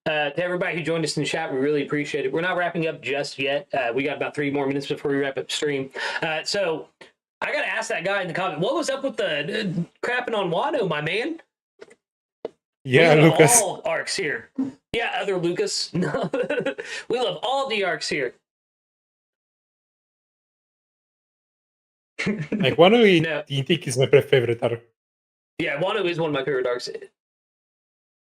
To everybody who joined us in the chat, we really appreciate it. We're not wrapping up just yet. We got about 3 more minutes before we wrap up stream. So I got to ask that guy in the comment, what was up with the crapping on Wano, my man? Yeah, we love Lucas. all arcs here. Yeah, other Lucas. No. We love all the arcs here. Like Wano, No. I think is my favorite arc. Yeah, Wano is one of my favorite arcs.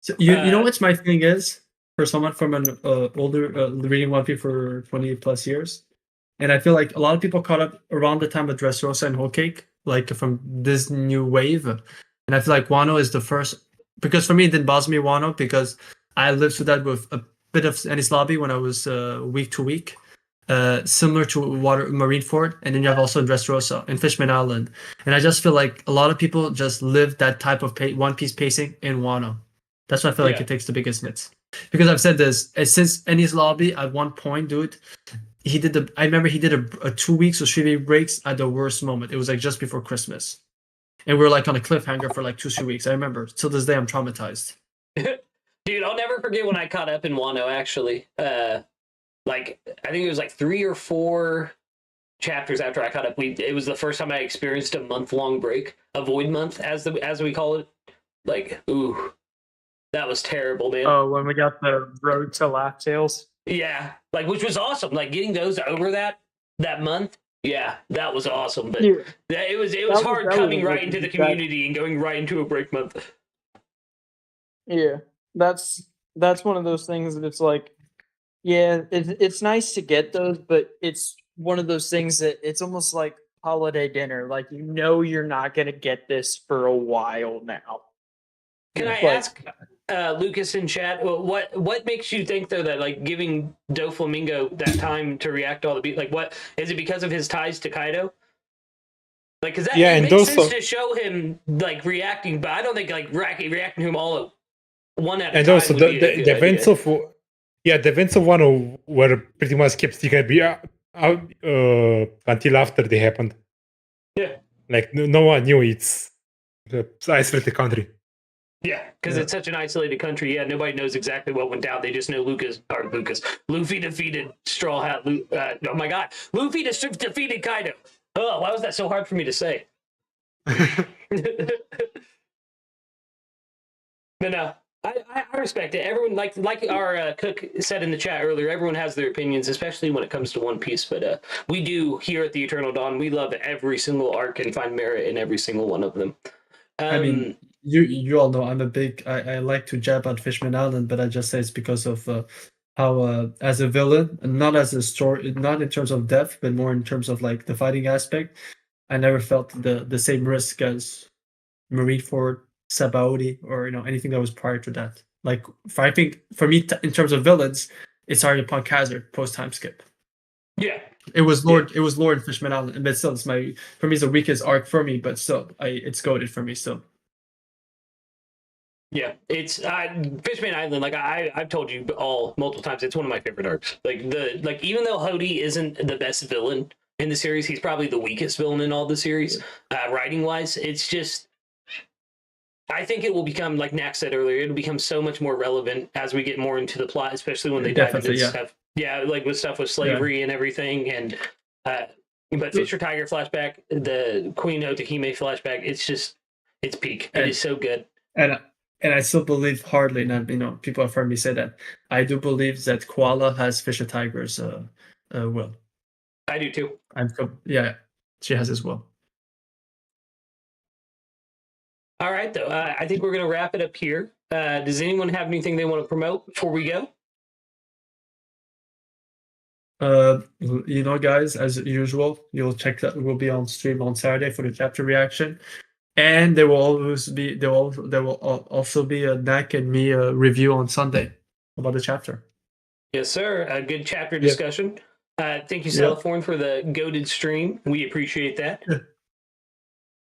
So you know what my thing is for someone from an older reading One Piece for 20 plus years, and I feel like a lot of people caught up around the time of Dressrosa and Whole Cake, like from this new wave, and I feel like Wano is the first because for me it didn't bother me Wano because I lived through that with a bit of Ennis Lobby when I was week to week. Similar to Marineford, and then you have also Dressrosa and Fishman Island, and I just feel like a lot of people just live that type of One Piece pacing in Wano. That's why I feel like it takes the biggest hits. Because I've said this since Ennis Lobby at one point, dude. I remember he did a 2 weeks or 3 week breaks at the worst moment. It was like just before Christmas, and we were like on a cliffhanger for like 2-3 weeks. I remember till this day I'm traumatized. Dude, I'll never forget when I caught up in Wano. Actually, like I think it was like 3 or 4 chapters after I caught up. It was the first time I experienced a month-long break, a void month, as we call it. Like, ooh, that was terrible, man. Oh, when we got the Road to Laugh Tales. Yeah, like which was awesome. Like getting those over that month. Yeah, that was awesome. But Yeah. it was was- hard that coming was right into the exact- community and going right into a break month. Yeah, that's one of those things that it's like, yeah, it's nice to get those, but it's one of those things that it's almost like holiday dinner. Like you're not gonna get this for a while now. Can I Like- ask Lucas in chat, what makes you think though that like giving Doflamingo that time to react to all the beat, like what is it because of his ties to Kaido? Like, cause that it makes sense to show him like reacting, but I don't think like reacting to him all at one at a And time. also would the be a good events idea. the events of Wano were pretty much kept secret until after they happened. Yeah. Like no one knew it's the isolated country. Yeah, because it's such an isolated country. Yeah, nobody knows exactly what went down. They just know Luffy defeated Straw Hat. Oh my God, Luffy defeated Kaido. Oh, why was that so hard for me to say? But no, I respect it. Everyone, like our Cook said in the chat earlier, everyone has their opinions, especially when it comes to One Piece. But we do here at the Eternal Dawn. We love every single arc and find merit in every single one of them. I mean, you all know I'm a big. I like to jab on Fishman Island, but I just say it's because of how as a villain, not as a story, not in terms of depth, but more in terms of like the fighting aspect. I never felt the same risk as Marineford, Sabaody, or anything that was prior to that. Like I think for me, in terms of villains, it's already Punk Hazard post time skip. Yeah. It was Lord. It was Lord Fishman Island, but still, it's the weakest arc for me. But still, it's goated for me still. Yeah, it's Fishman Island. Like I've told you all multiple times, it's one of my favorite arcs. Like even though Hody isn't the best villain in the series, he's probably the weakest villain in all the series, writing wise. It's just, I think it will become, like Nak said earlier, it'll become so much more relevant as we get more into the plot, especially when they dive into stuff. Yeah, like with stuff with slavery and everything, and but Fisher Tiger flashback, the Queen Otahime flashback, it's peak. It is so good. And I still believe hardly, and people have heard me say that. I do believe that Koala has Fisher Tiger's will. I do too. She has his will. All right, though. I think we're going to wrap it up here. Does anyone have anything they want to promote before we go? Guys, as usual, you'll check that we'll be on stream on Saturday for the chapter reaction. And there will also be a Nak and me review on Sunday about the chapter. Yes, sir. A good chapter discussion. Thank you, Celiforn, for the goated stream. We appreciate that. Yeah.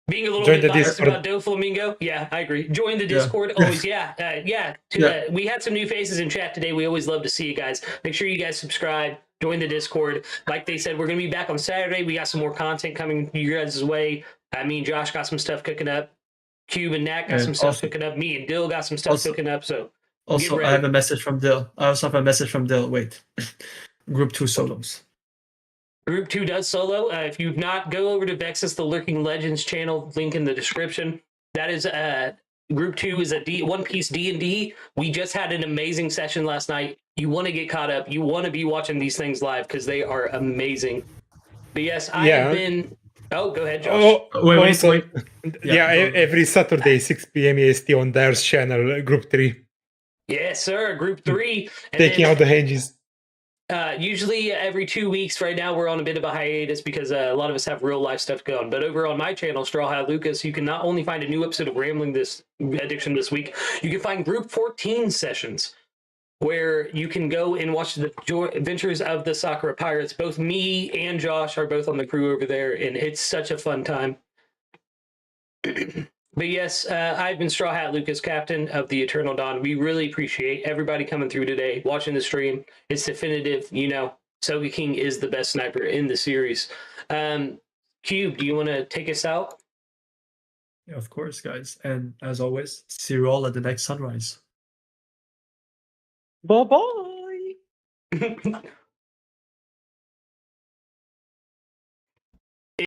Being a little Join bit the biased Discord. about Doflamingo. Yeah, I agree. Join the Discord. Always, we had some new faces in chat today. We always love to see you guys. Make sure you guys subscribe. Join the Discord. Like they said, we're going to be back on Saturday. We got some more content coming your guys' way. Me and Josh got some stuff cooking up. Cube and Nak got some stuff cooking up. Me and Dill got some stuff cooking up. So also, I have a message from Dill. Wait, Group 2 solos. Group 2 does solo. If you've not, go over to vexyz, the Lurking Legends channel. Link in the description. That is Group 2 is a One Piece D&D. We just had an amazing session last night. You want to get caught up. You want to be watching these things live because they are amazing. But yes, I have been Oh, go ahead, Josh. Wait, also, wait. Yeah, go. every Saturday, 6 p.m. EST on theirs channel, Group 3, Yes, sir. Group 3. And taking then, out the hinges. usually every 2 weeks. Right now, we're on a bit of a hiatus because a lot of us have real life stuff going. But over on my channel, Straw Hat Lucas, you can not only find a new episode of Rambling this Addiction this week, you can find Group 14 sessions where you can go and watch the adventures of the Sakura Pirates. Both me and Josh are both on the crew over there, and it's such a fun time. But yes, I've been Straw Hat Lucas, captain of the Eternal Dawn. We really appreciate everybody coming through today, watching the stream. It's definitive, Soga King is the best sniper in the series. Kube, do you want to take us out? Yeah, of course, guys. And as always, see you all at the next sunrise. Bye bye.